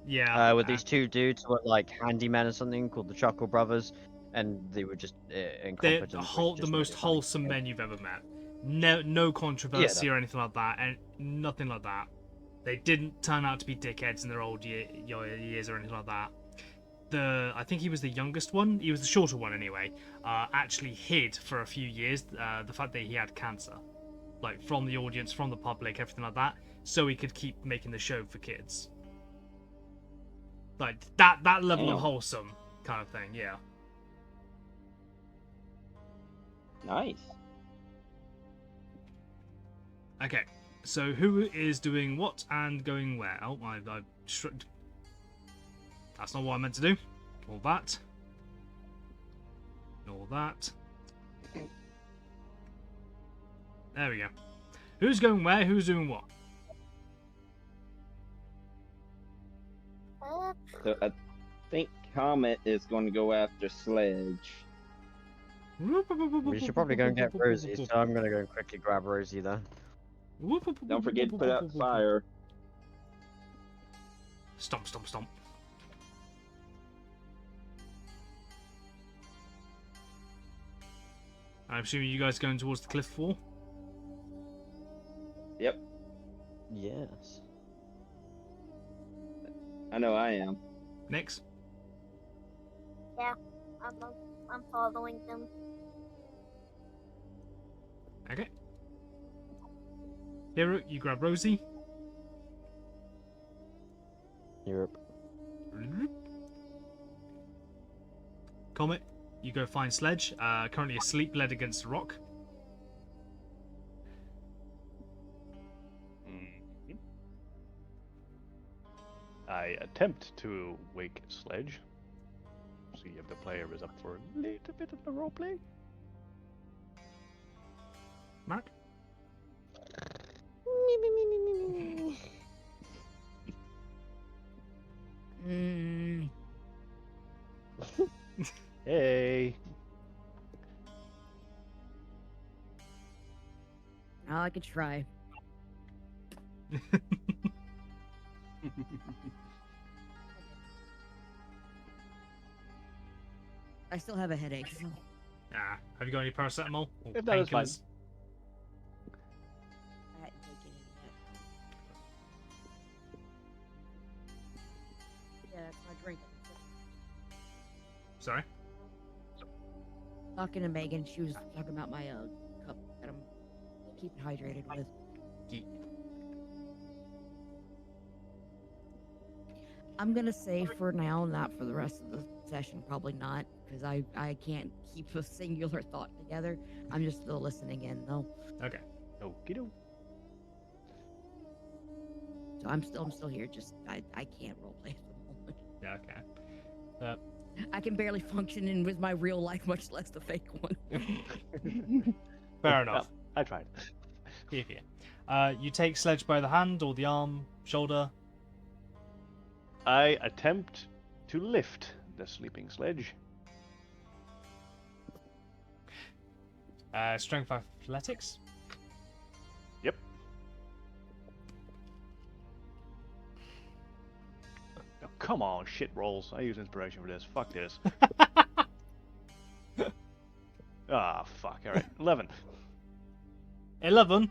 yeah. With these two dudes who were like handymen or something called the Chuckle Brothers, and they were just They're incompetent. the just most made it funny. wholesome men you've ever met. No controversy or anything like that, and nothing like that. They didn't turn out to be dickheads in their old years or anything like that. I think he was the youngest one. He was the shorter one anyway. Actually hid for a few years the fact that he had cancer, like from the audience, from the public, everything like that, so he could keep making the show for kids. Like that level Damn. of wholesome kind of thing. Yeah. Nice. Okay, so who is doing what and going where? Oh, that's not what I meant to do. All that. All that. There we go. Who's going where? Who's doing what? So I think Comet is going to go after Sledge. We should probably go and get Rosie, so I'm gonna go and quickly grab Rosie then. Don't forget to put out fire. Stomp, stomp, stomp. I'm assuming you guys going towards the cliff fall. Yep, Yes. I know I am. Next. I'm following them. Okay. Hero, you grab Rosie. Europe. Comet, you go find Sledge. Currently asleep, led against a rock. Mhm. I attempt to wake Sledge. See if the player is up for a little bit of the roleplay. Mark? Mm, Hey. I could try. I still have a headache. So. Have you got any paracetamol? Or If that is fine. painkillers? I hadn't taken any yet. Yeah, that's my drink. Sorry? Talking to Megan, she was talking about my cup that I'm keeping hydrated with. I'm gonna say for now, not for the rest of the session, probably not, because I can't keep a singular thought together. I'm just still listening in though. Okay. Okie doke. So I'm still here. Just I can't roleplay at the moment. Yeah, okay. I can barely function in with my real life, much less the fake one. Fair enough. I tried. Here. You take Sledge by the hand or the arm, shoulder. I attempt to lift the sleeping Sledge. Strength athletics. Yep. Oh, come on, shit rolls. I use inspiration for this. Fuck this. Ah, fuck. Alright, 11. 11.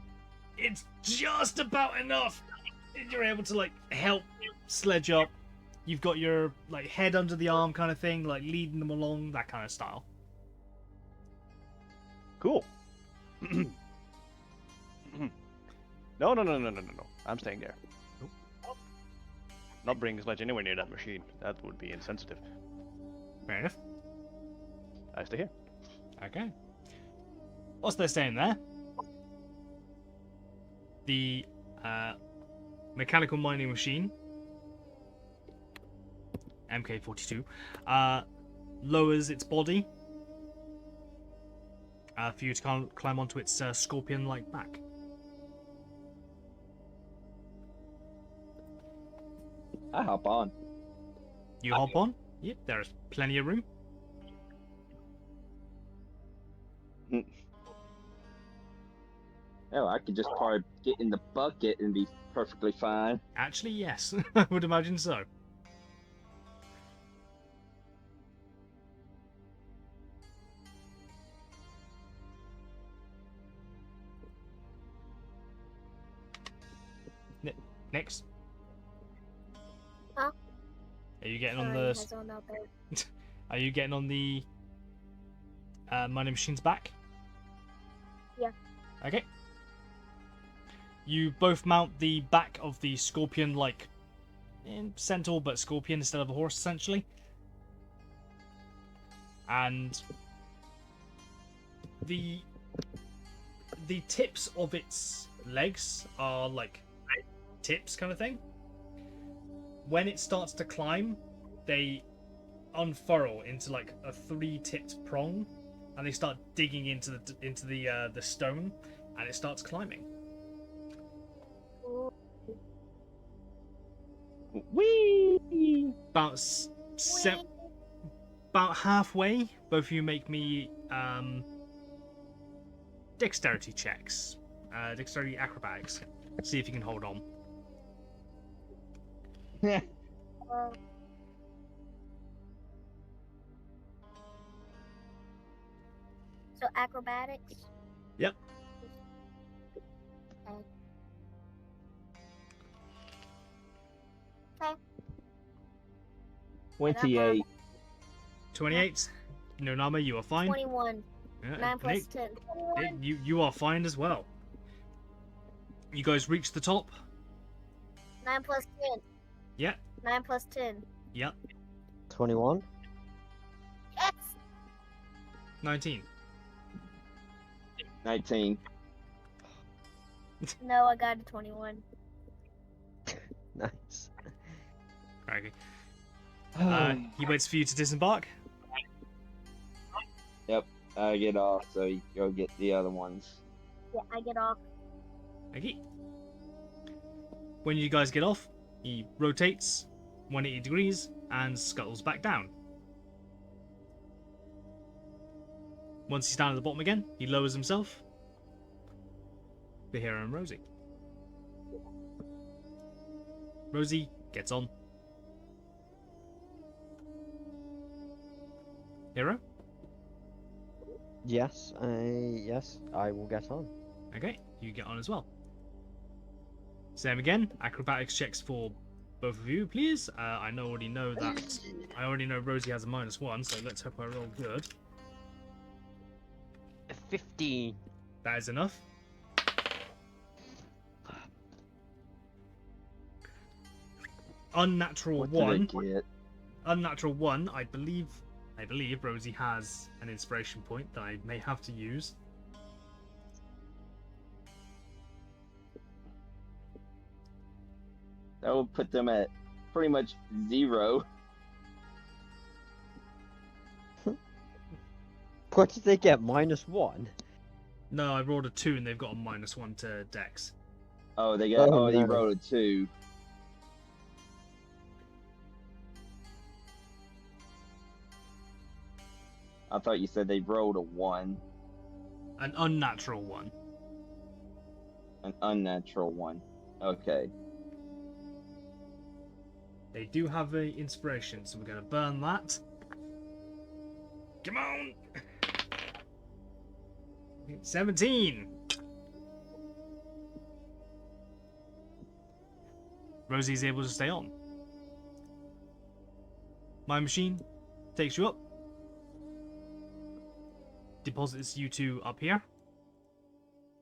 It's just about enough. You're able to like help Sledge up. You've got your like head under the arm kind of thing, like leading them along, that kind of style. Cool. No. I'm staying there. Not bringing Sledge anywhere near that machine. That would be insensitive. Fair enough. I stay here. Okay. Whilst they're staying there, the mechanical mining machine, MK42, lowers its body for you to climb onto its scorpion-like back. I hop on. You hop on. Yep, there is plenty of room. Oh, I could just probably get in the bucket and be perfectly fine. Actually, yes. I would imagine so. Next. Huh? Are you getting on Sorry, the... I zoned out there. Are you getting on the mining machine's back? Yeah. Okay. You both mount the back of the scorpion, like centaur, but scorpion instead of a horse, essentially. And the tips of its legs are like tips, kind of thing. When it starts to climb, they unfurl into like a 3-tipped prong, and they start digging into the stone, and it starts climbing. Whee! About about halfway, both of you make me dexterity checks, dexterity acrobatics. See if you can hold on. So acrobatics. Yep. Okay. 28. 28. Nonama, you are fine. 21. 9 plus Nick, 10. 21. you are fine as well. You guys reach the top. 9 plus 10. Yeah. 9 plus 10. Yep. 21. Yes! 19. 19. No, I got a 21. Nice. Okay. He waits for you to disembark. Yep, I get off, so you go get the other ones. Yeah, I get off. Okay. When you guys get off, he rotates 180 degrees and scuttles back down. Once he's down at the bottom again, he lowers himself. Bahira and Rosie. Rosie gets on. Hero? Yes, I will get on. Okay, you get on as well. Same again, acrobatics checks for both of you, please. I already know Rosie has a -1, so let's hope I roll good. 15. That is enough. Unnatural What 1. did I get? Unnatural 1, I believe Rosie has an inspiration point that I may have to use. That will put them at pretty much 0. What did they get? -1? No, I rolled a 2 and they've got a -1 to Dex. Oh, they got. Oh, Oh, you no. rolled a 2. I thought you said they rolled a 1, An unnatural 1. an unnatural 1. Okay. They do have a inspiration, so we're going to burn that. Come on! 17! Rosie's able to stay on. My machine takes you up. Deposits you two up here.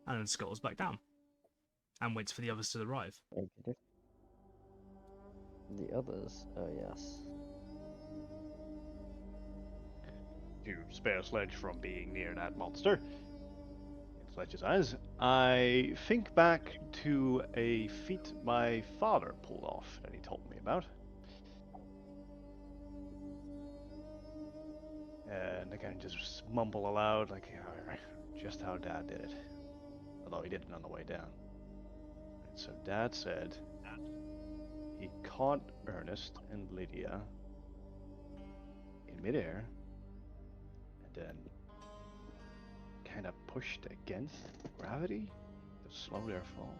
And then scuttles back down. And waits for the others to arrive. The others? Oh, yes. To spare Sledge from being near that monster, in Sledge's eyes, I think back to a feat my father pulled off that he told me about. And I kind of just mumble aloud, like, just how Dad did it. Although he did it on the way down. And so Dad said he caught Ernest and Lydia in midair, and then kind of pushed against gravity to slow their fall.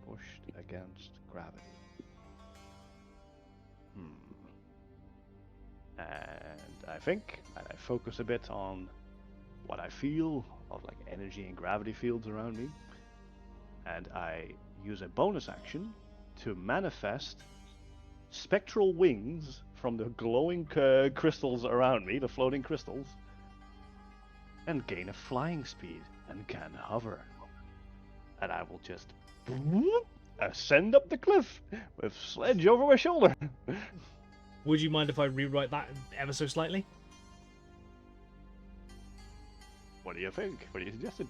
Pushed against gravity. And I think, and I focus a bit on what I feel of like energy and gravity fields around me, and I use a bonus action to manifest spectral wings from the glowing crystals around me, the floating crystals, and gain a flying speed and can hover. And I will just ascend up the cliff with Sledge over my shoulder. Would you mind if I rewrite that ever so slightly? What do you think? What do you suggest?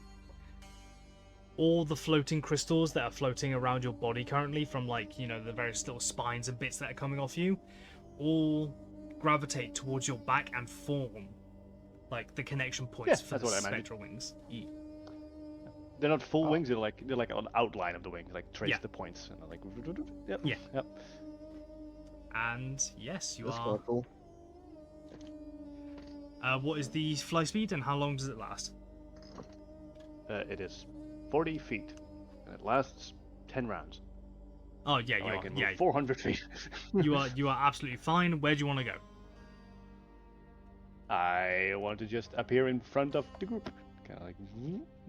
All the floating crystals that are floating around your body currently from, like, you know, the various little spines and bits that are coming off you, all gravitate towards your back and form, like, the connection points for that's the what I meant. spectral wings. They're not full wings, they're like an outline of the wings, like trace Yeah. the points and like yep. Yeah. Yep. And yes, you That's are. quite cool. What is the fly speed and how long does it last? It is 40 feet, and it lasts 10 rounds. Oh yeah, So you I are. can move Yeah, 400 feet. you are absolutely fine. Where do you want to go? I want to just appear in front of the group, kind of like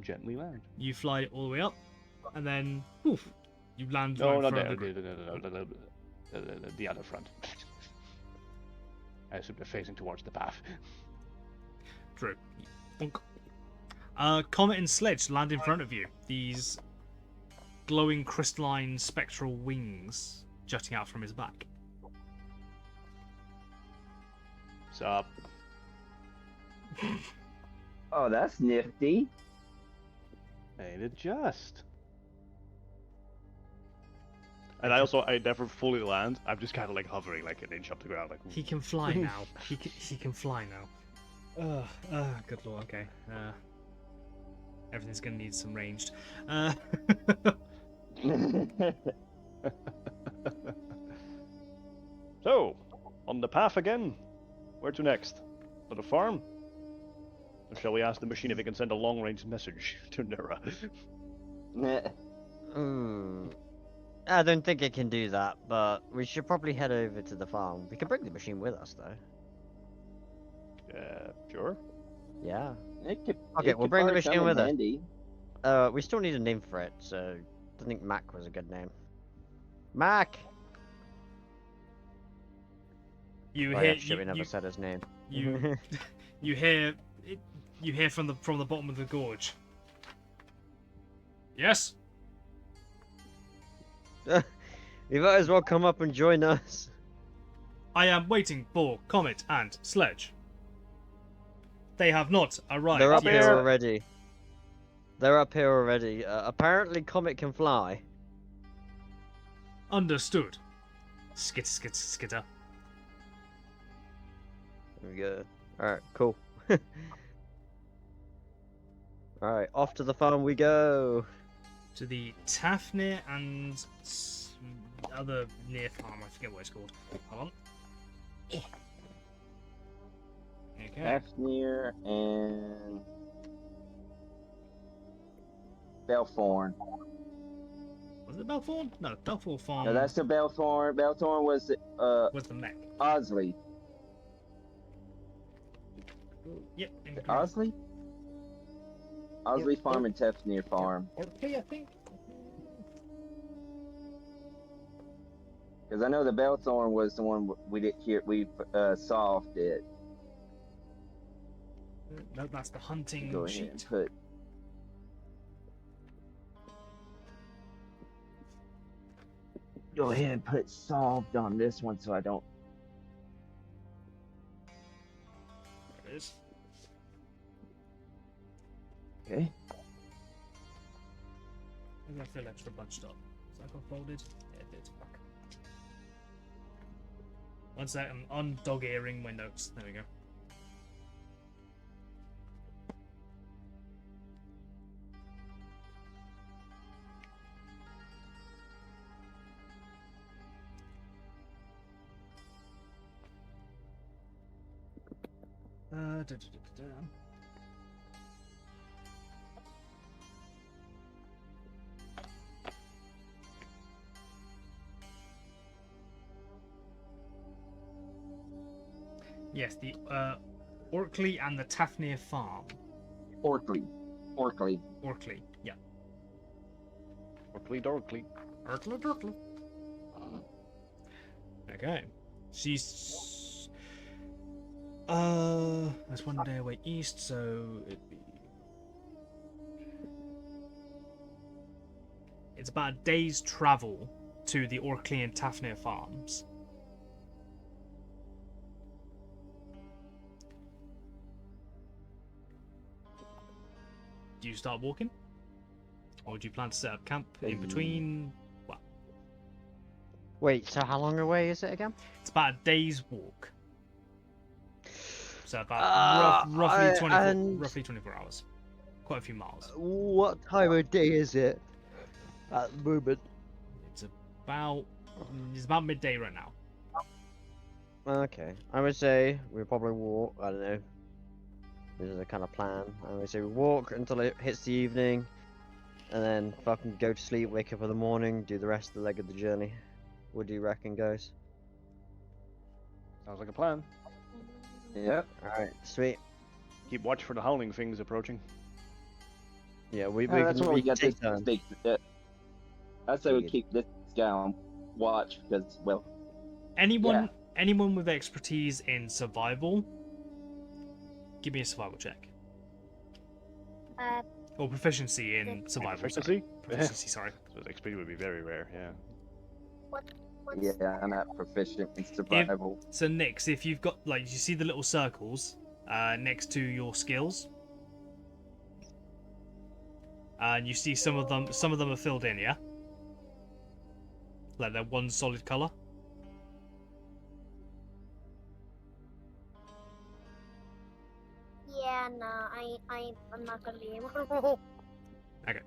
gently land. You fly all the way up, and then poof, you land No, right in not front there. of the group. The other front. I assume they're facing towards the path. True. Bonk. Comet and Sledge land in front of you. These glowing crystalline spectral wings jutting out from his back. Sup? Oh, that's nifty. Ain't it just? And I never fully land. I'm just kind of like hovering like an inch up the ground. Like He can fly now. He can fly now. Good lord. Okay. Everything's gonna need some ranged. So, on the path again. Where to next? To the farm? Or shall we ask the machine if it can send a long-range message to Nura? I don't think it can do that, but we should probably head over to the farm. We can bring the machine with us, though. Sure. Yeah. Okay, we'll bring the machine with us. handy. We still need a name for it, so I think Mac was a good name. Mac! You Oh, hear? yeah, shit, we never said his name. You you hear? You hear from the bottom of the gorge. Yes. You might as well come up and join us. I am waiting for Comet and Sledge. They have not arrived They're up yet. here already. They're up here already. Apparently, Comet can fly. Understood. Skitter. There we go. Alright, cool. Alright, off to the farm we go. To the Tafnir and other near farm. I forget what it's called. Hold on. Okay. Fafnir and Belthorn. Was it Belthorn? No, Belthorn farm No, that's the Belthorn. Belthorn was was the mech. Osley. Yep. Osley? Osley Yep. Farm and Tefnir Farm. Okay, I think. Because I know the Belthorn was the one we did here. We solved it. No, that's the hunting Go ahead and sheet. put. Go ahead and put solved on this one so I don't. There it is. Okay. Maybe I feel extra bunched up. Is that got folded? Yeah, it did. Back. One second. On dog earring my notes. There we go. Yes, the Orkley and the Tafnir farm. Orkley. Orkley, yeah. Dorkly, dorkly. Orkley. Okay. She's that's 1 day away east, so it'd be it's about a day's travel to the Orkley and Tafnir farms. Do you start walking? Or do you plan to set up camp in between? Well, Wait, so how long away is it again? it's about a day's walk. So about roughly 24 hours. Quite a few miles. What time of day is it at the moment? It's about midday right now. Okay, I would say we probably walk, I don't know. This is a kind of plan. I would say we walk until it hits the evening, and then fucking go to sleep, wake up in the morning, do the rest of the leg of the journey. What do you reckon, guys? Sounds like a plan. Yep. Alright, sweet. Keep watch for the howling things approaching. Yeah, we That's can, why we we got can this take turns. big. I say we keep this guy on watch because, well, Anyone with expertise in survival, give me a survival check. Or proficiency in survival. Proficiency? Proficiency, sorry. So XP would be very rare, yeah. Yeah, I'm not proficient in survival. So Nix, if you've got like, you see the little circles next to your skills, and you see some of them are filled in, yeah, like they're one solid color. Yeah, no, I'm not gonna be able to. Okay.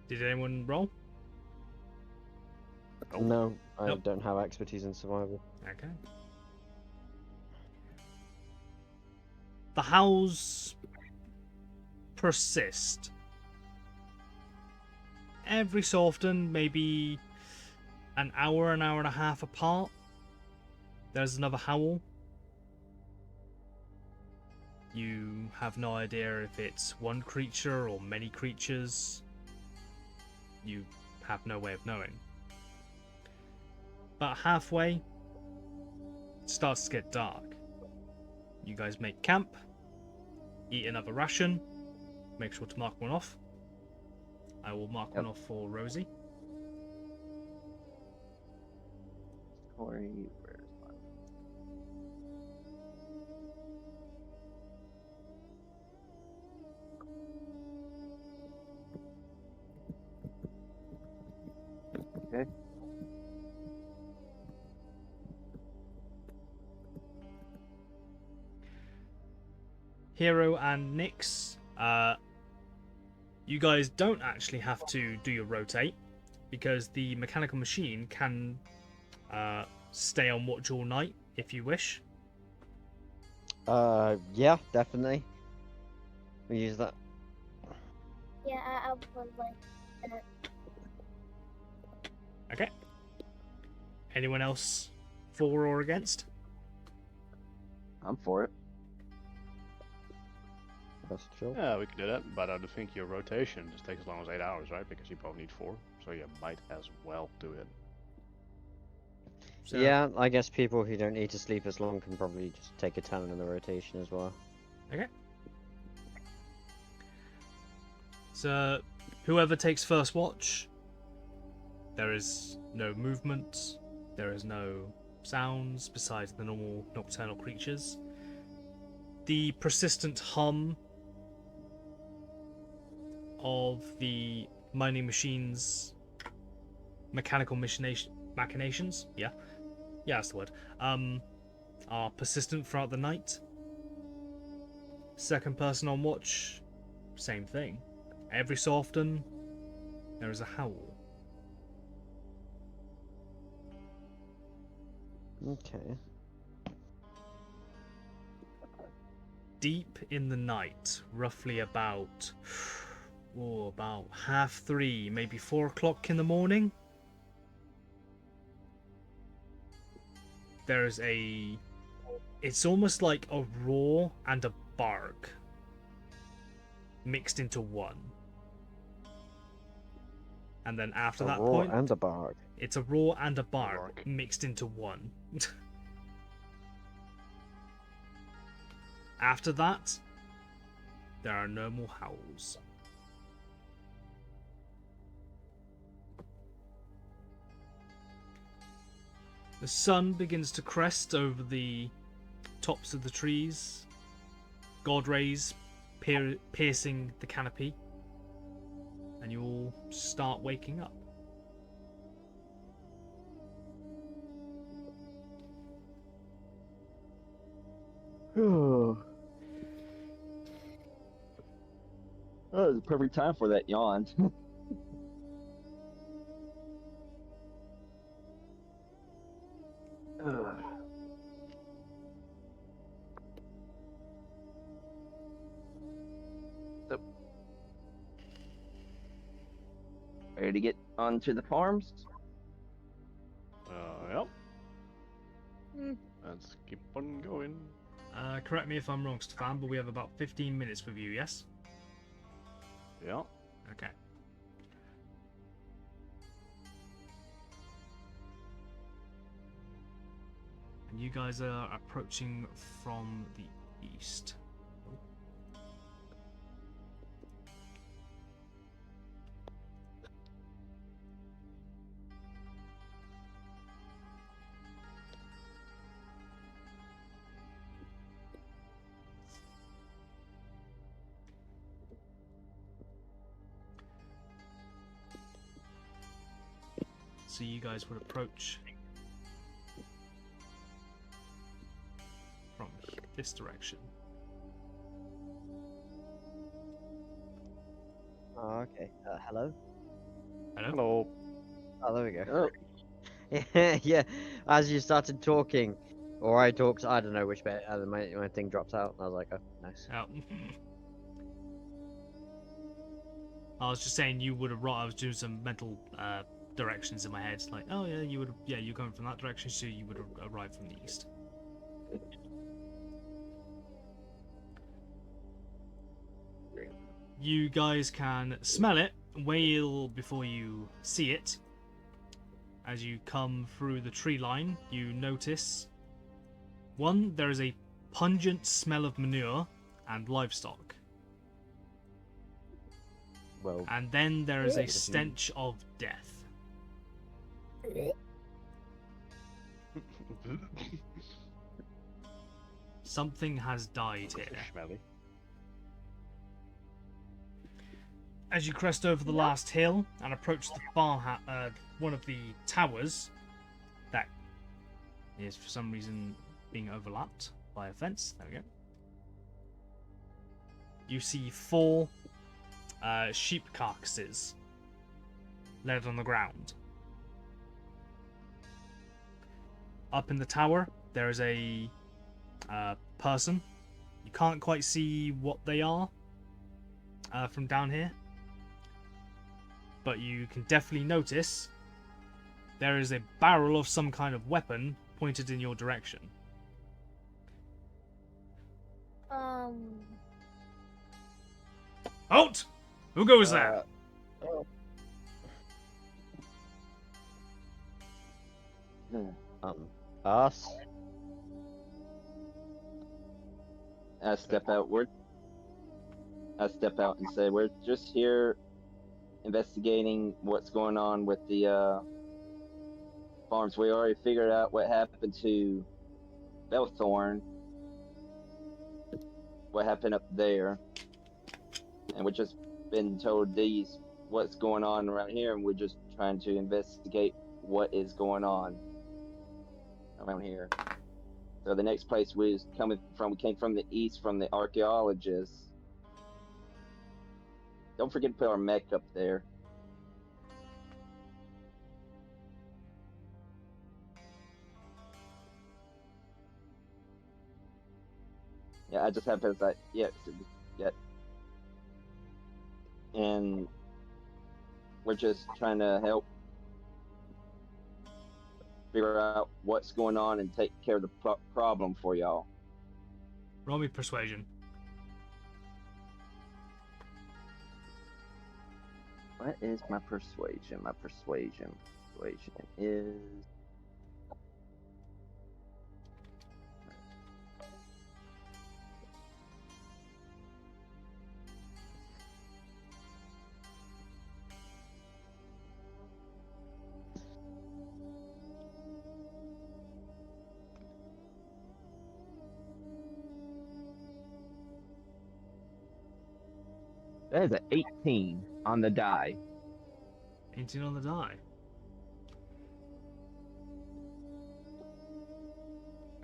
Did anyone roll? No, I Nope. don't have expertise in survival. Okay. The howls persist. Every so often, maybe an hour and a half apart, there's another howl. You have no idea if it's one creature or many creatures. You have no way of knowing. About halfway, it starts to get dark. You guys make camp, eat another ration, make sure to mark one off. I will mark one off for Rosie. Corey, where's my... Okay. Hero and Nyx, you guys don't actually have to do your rotate because the mechanical machine can stay on watch all night if you wish. Yeah, definitely. We use that. Yeah, I would like that. Okay. Anyone else for or against? I'm for it. That's chill. Yeah, we can do that, but I think your rotation just takes as long as 8 hours, right? Because you probably need 4, so you might as well do it. So, Yeah, I guess people who don't need to sleep as long can probably just take a turn in the rotation as well. Okay. So, whoever takes first watch, there is no movement, there is no sounds besides the normal nocturnal creatures. The persistent hum of the mining machines, mechanical machinations, yeah, that's the word, are persistent throughout the night. Second person on watch, same thing. Every so often, there is a howl. Okay. Deep in the night, roughly about 3:30, maybe 4 o'clock in the morning, there's it's almost like a roar and a bark mixed into one. And then after A that roar point, and a bark. it's a roar and a bark mixed into one. After that, there are no more howls. The sun begins to crest over the tops of the trees, god rays piercing the canopy, and you all start waking up. Oh, it was the perfect time for that yawn. So, ready to get onto the farms? Yep. Let's keep on going. Correct me if I'm wrong, Stefan, but we have about 15 minutes with you, yes? Yeah. Okay. And you guys are approaching from the east. Oh, So you guys would approach from this direction. Oh, okay. Hello? Hello? Hello. Oh, there we go. Oh, Yeah, as you started talking, or I talked, I don't know which bit, my thing drops out. I was like, oh, nice. Oh. I was just saying you would have. I was doing some mental directions in my head, like, oh yeah, you would. Yeah, you're coming from that direction, so you would have arrived from the east. You guys can smell it well before you see it. As you come through the tree line, you notice one, there is a pungent smell of manure and livestock. Well, And then there is a stench of death. Something has died here. Smelly. As you crest over the last hill and approach the one of the towers that is for some reason being overlapped by a fence. There we go. You see 4 sheep carcasses laid on the ground. Up in the tower, there is a person. You can't quite see what they are from down here, but you can definitely notice there is a barrel of some kind of weapon pointed in your direction. Halt! Who goes there? Us? I step outward. I step out and say, we're just here investigating what's going on with the farms. We already figured out what happened to Belthorn, what happened up there, and we've just been told what's going on around here, and we're just trying to investigate what is going on around here. So the next place we came from the east, from the archaeologists. Don't forget to put our mech up there. Yeah, I just have to say, yeah. And we're just trying to help figure out what's going on and take care of the problem for y'all. Roll me persuasion. What is my persuasion? My persuasion is... That is an 18 on the die. 18 on the die.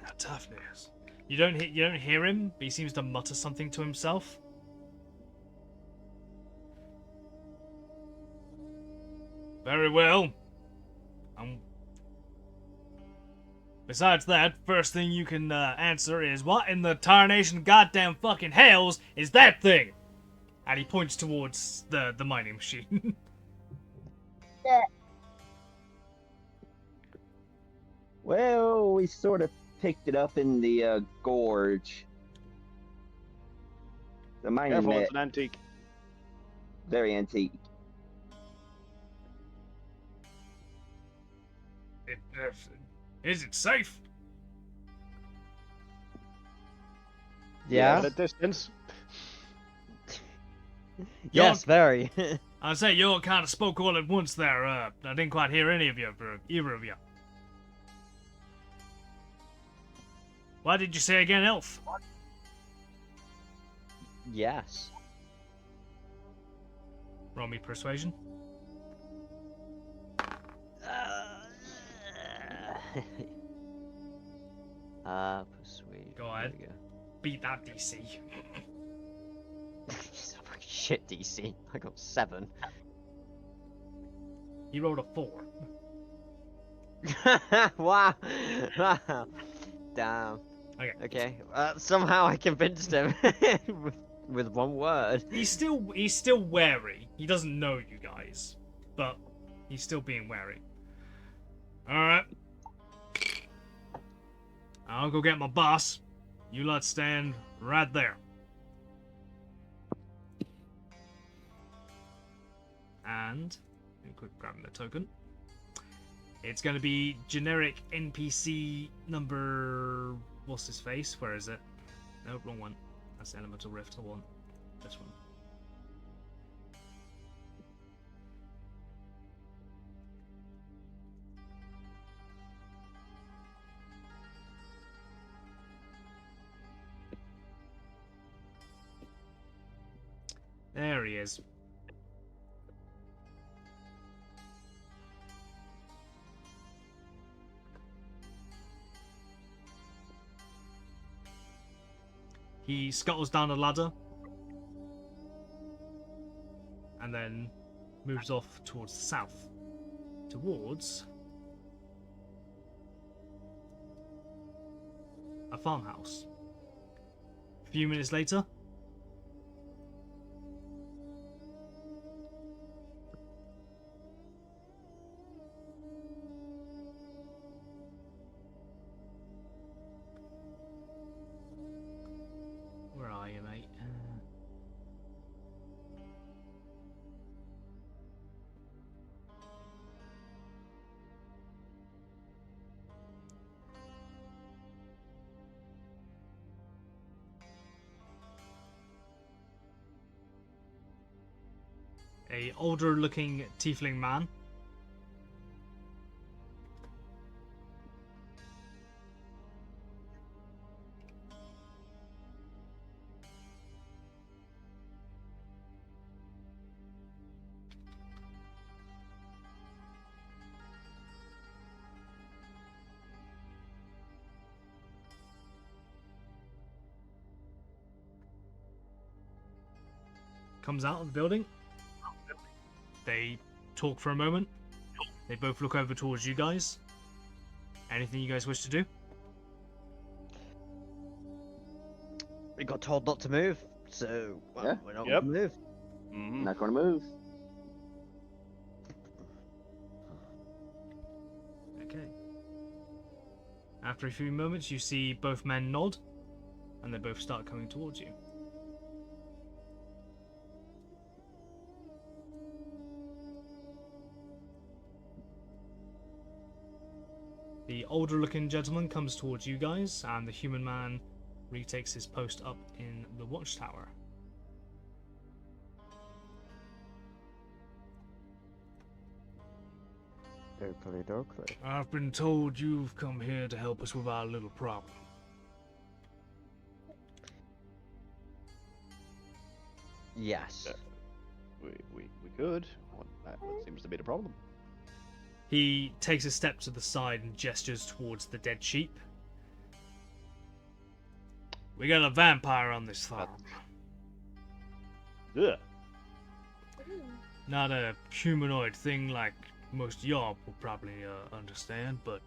How tough news. You don't hear him, but he seems to mutter something to himself. Very well. Besides that, first thing you can answer is, what in the tarnation goddamn fucking hells is that thing? And he points towards the mining machine. Well, we sort of picked it up in the gorge. The mining Careful, net, it's an antique. very antique. Is it safe? Yeah? At a distance. Yes, very. I say you all kind of spoke all at once there. I didn't quite hear any of you, either of you. What did you say again, Elf? Yes. Roll me persuasion. Persuade. Go there ahead. we go. Beat that DC. Shit, DC. I got 7. He rolled a 4. Wow. Wow. Damn. Okay. Okay. Somehow I convinced him with one word. He's still wary. He doesn't know you guys, but he's still being wary. All right. I'll go get my boss. You lot stand right there. And quick grabbing the token. It's going to be generic NPC number. What's his face? Where is it? No, wrong one. That's Elemental Rift. I want this one. There he is. He scuttles down a ladder and then moves off towards the south, towards a farmhouse. A few minutes later, where are you, mate? A older-looking tiefling man. Comes out of the building. They talk for a moment. They both look over towards you guys. Anything you guys wish to do? We got told not to move, so well, Yeah. we're not Yep. gonna move. Mm-hmm. Not gonna move. Okay. After a few moments, you see both men nod, and they both start coming towards you. The older-looking gentleman comes towards you guys, and the human man retakes his post up in the watchtower. Oakley dokley. I've been told you've come here to help us with our little problem. Yes. We could. What seems to be the problem? He takes a step to the side and gestures towards the dead sheep. We got a vampire on this farm. Ugh. Not a humanoid thing like most y'all will probably understand, but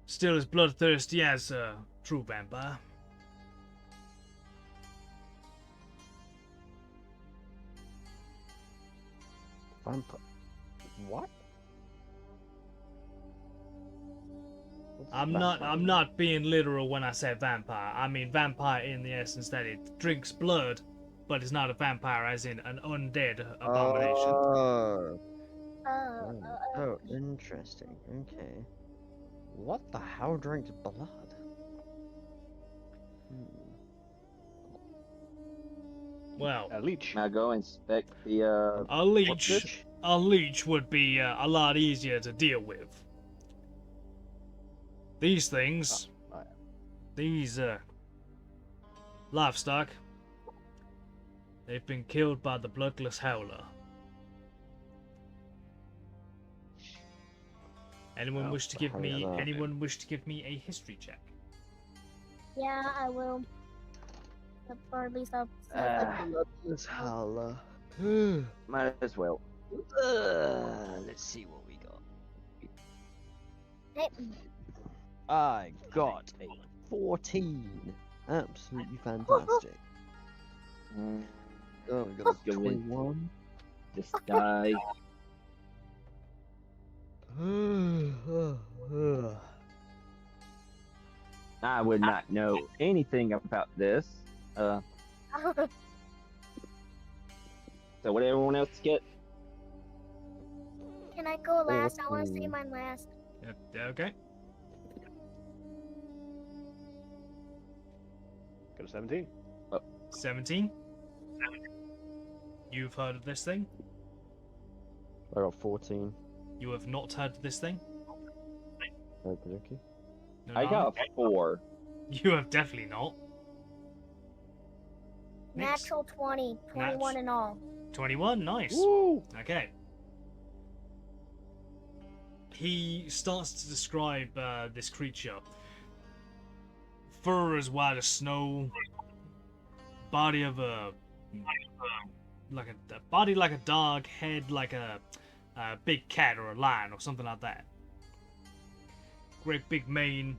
still as bloodthirsty as a true vampire. Vampire. What? What's I'm vampire? not being literal when I say vampire. I mean vampire in the essence that it drinks blood, but it's not a vampire as in an undead abomination. Oh. Uh, Oh, interesting. Okay. What the hell drinks blood? Well, A leech. Now go inspect the a leech would be a lot easier to deal with. These things, these livestock, they've been killed by the Bloodless Howler. Anyone Oh, wish to give hell me? yeah. Anyone wish to give me a history check? Yeah, I will. Or at least I'll say Bloodless Howler. Might as well. Let's see what we got. Hey, I got a 14. Absolutely fantastic. Mm, Oh, we got Let's a go with- 21. Just die. I would not know anything about this. So what did everyone else get? can I go last? I want to say mine last. Okay. Got a 17. 17. You've heard of this thing? I got 14. You have not heard of this thing? Okay. No, I got a 4. You have definitely not. Next. Natural 20, 21 in all. 21, nice. Woo! Okay. He starts to describe this creature. Fur as white as snow. Body of a body like a dog, head like a big cat or a lion or something like that. Great big mane.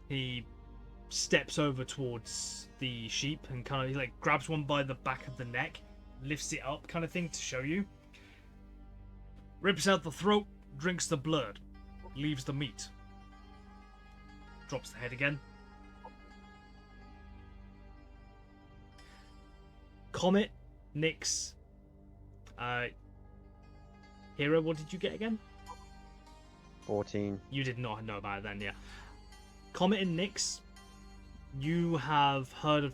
He steps over towards the sheep and kind of like grabs one by the back of the neck, lifts it up, kind of thing to show you. Rips out the throat, drinks the blood, leaves the meat. Drops the head again. Comet, Nyx, Hero, what did you get again? 14. You did not know about it then, yeah. Comet and Nyx, you have heard of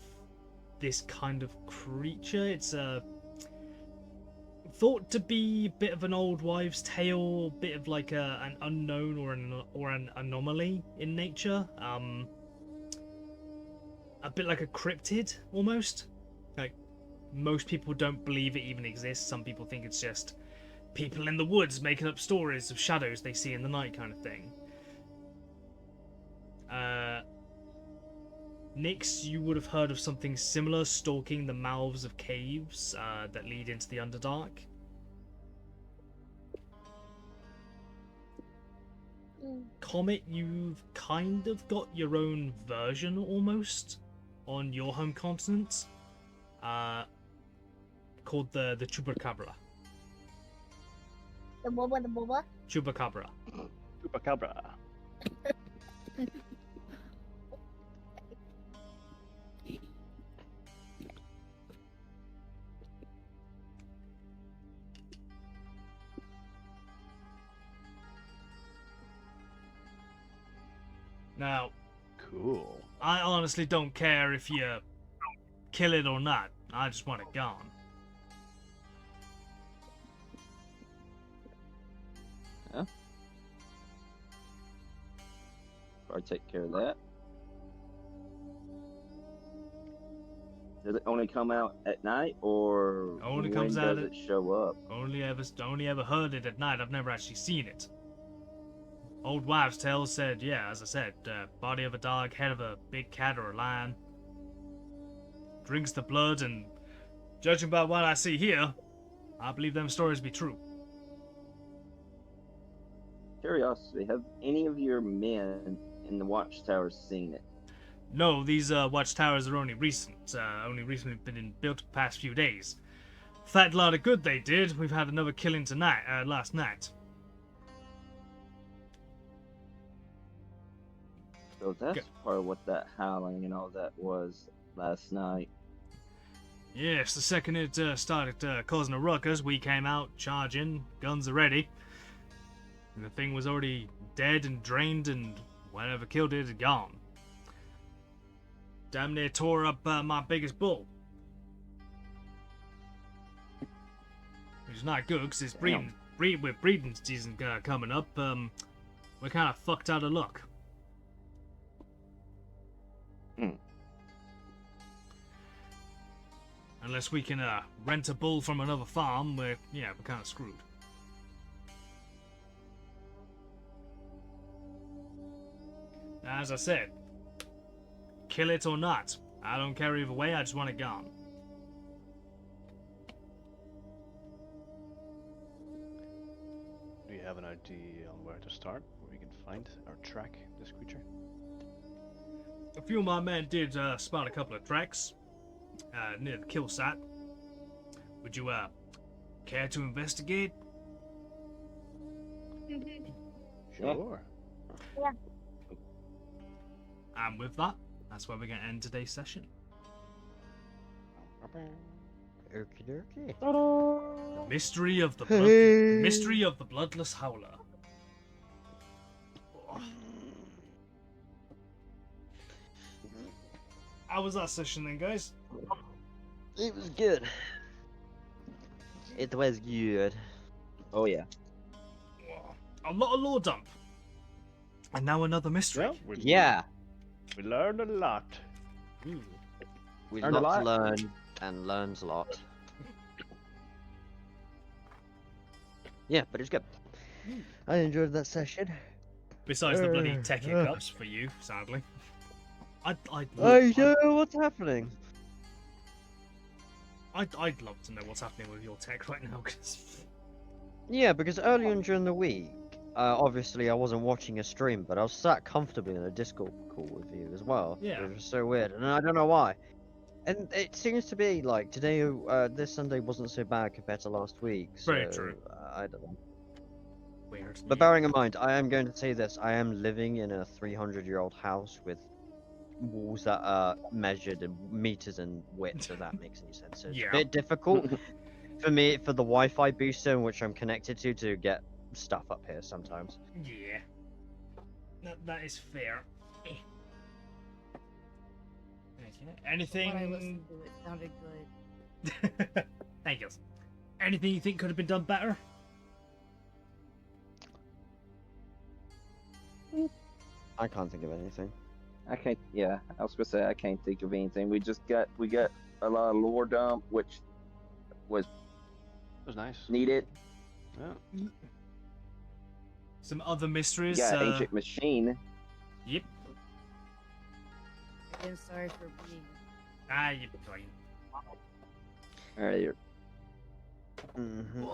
this kind of creature. It's thought to be a bit of an old wives' tale, bit of like an unknown or an anomaly in nature. A bit like a cryptid almost. Like most people don't believe it even exists. Some people think it's just people in the woods making up stories of shadows they see in the night, kind of thing. Nyx, you would have heard of something similar stalking the mouths of caves that lead into the Underdark. Comet, you've kind of got your own version almost on your home continent, called the Chupacabra. The boba? Chupacabra. Chupacabra. Now, Cool. I honestly don't care if you kill it or not. I just want it gone. Or take care of that. Does it only come out at night, or Only when comes out does at- it show up? Only ever heard it at night. I've never actually seen it. Old wives' tales said, yeah, as I said, body of a dog, head of a big cat or a lion. Drinks the blood, and judging by what I see here, I believe them stories be true. Curiosity, have any of your men in the watchtowers seen it? No, these watchtowers are only recent. Only recently been built the past few days. Fat lot of good they did. We've had another killing tonight, last night. So that's Go- part of what that howling and all that was last night. Yes, the second it started causing a ruckus, we came out, charging, guns are ready. And the thing was already dead and drained, and whatever killed it had gone. Damn near tore up my biggest bull. Which is not good, because it's with breeding season coming up, we're kind of fucked out of luck. Unless we can rent a bull from another farm, we're kind of screwed. as I said, kill it or not. I don't care either way, I just want it gone. Do you have an idea on where to start, where we can find or track this creature? A few of my men did spot a couple of tracks near the kill site. Would you care to investigate? Sure. And with that, that's where we're going to end today's session. Okie dokie. The mystery of the mystery of the Bloodless Howler. Oh. How was that session then, guys? It was good. It was good. Oh yeah. A lot of lore dump. And now another mystery. Yeah. We learned a lot. Ooh. We Learned a lot to lot. learn and learns a lot. Yeah, but it's good. I enjoyed that session. Besides the bloody tech hiccups for you, sadly. I'd know what's happening. I'd love to know what's happening with your tech right now, because Yeah, because earlier on during the week, obviously I wasn't watching a stream, but I was sat comfortably in a Discord call with you as well. Yeah. It was so weird, and I don't know why. And it seems to be like today, this Sunday wasn't so bad compared to last week. So, Very true. I don't know. weird. But bearing in mind, I am going to say this: I am living in a 300-year-old house with walls that are measured in meters in width. If that makes any sense. So it's Yeah. a bit difficult for me for the Wi-Fi booster in which I'm connected to get stuff up here sometimes. Yeah. That is fair. Okay. Anything? When I listened to it, sounded good. Thank you. Anything you think could have been done better? I can't think of anything. I can't. Yeah, I was gonna say I can't think of anything. We got a lot of lore dump, which was That was nice. needed. Yeah. Some other We mysteries. got ancient machine. Yep. Again, sorry for being. You're fine. Earlier. Mm-hmm.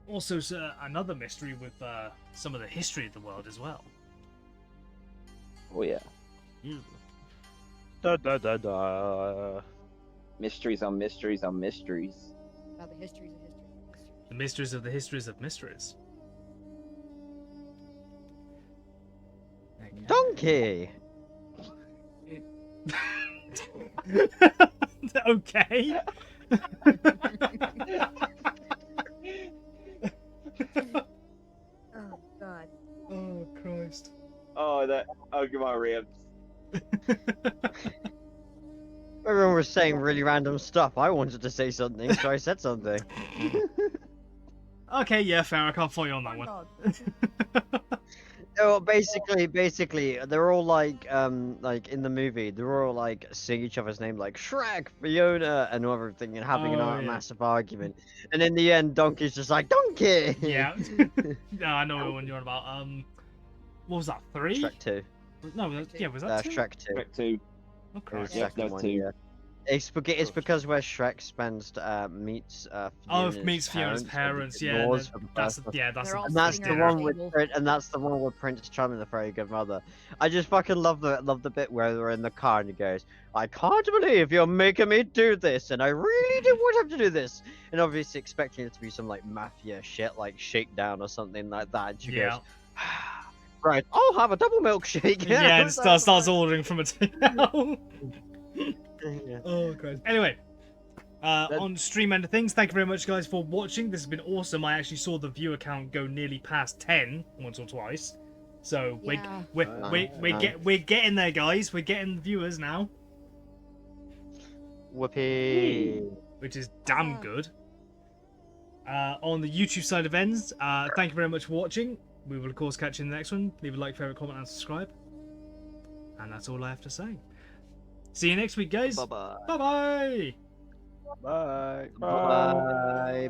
Also, another mystery with some of the history of the world as well. Oh yeah. Da da da da. Mysteries on mysteries on mysteries. About the histories of history. The mysteries of the histories of mysteries. Donkey. Okay. Oh God. Oh Christ. Oh come on, Rams. Everyone was saying really random stuff. I wanted to say something, so I said something. Okay, yeah, fair. I can't follow you on that one. No, basically, they're all like in the movie, they're all like saying each other's name, like Shrek, Fiona, and everything, and having Oh, a yeah. massive argument. And in the end, Donkey's just like, Donkey! Yeah. No, I know what one you're on about. What was that? 3? Shrek 2. No, yeah, was that 2? Shrek 2. Back to Oh, It was Christ. the Yeah, second that's one, 2. yeah. It's because where Shrek spends meets Fiona's parents. Yeah, laws that- for the that's first one. yeah, that's They're all And that's sitting the around one the with table. and that's the one with Prince Charming, the fairy godmother. I just fucking love the bit where they're in the car and he goes, "I can't believe you're making me do this, and I really didn't want to have to do this." And obviously expecting it to be some like mafia shit, like shakedown or something like that. And she yeah. goes, "Right, I'll have a double milkshake." Yeah, and starts ordering from a table. Yeah. Oh, Christ. Anyway, on stream end of things, thank you very much, guys, for watching. This has been awesome. I actually saw the viewer count go nearly past 10 once or twice. So Yeah. we're getting there, guys. We're getting the viewers now, Whoopee. which is damn Yeah. good. On the YouTube side of ends, thank you very much for watching. We will of course catch you in the next one. Leave a like, favorite, comment, and subscribe. And that's all I have to say. See you next week, guys. Bye-bye. Bye bye. Bye. Bye. Bye.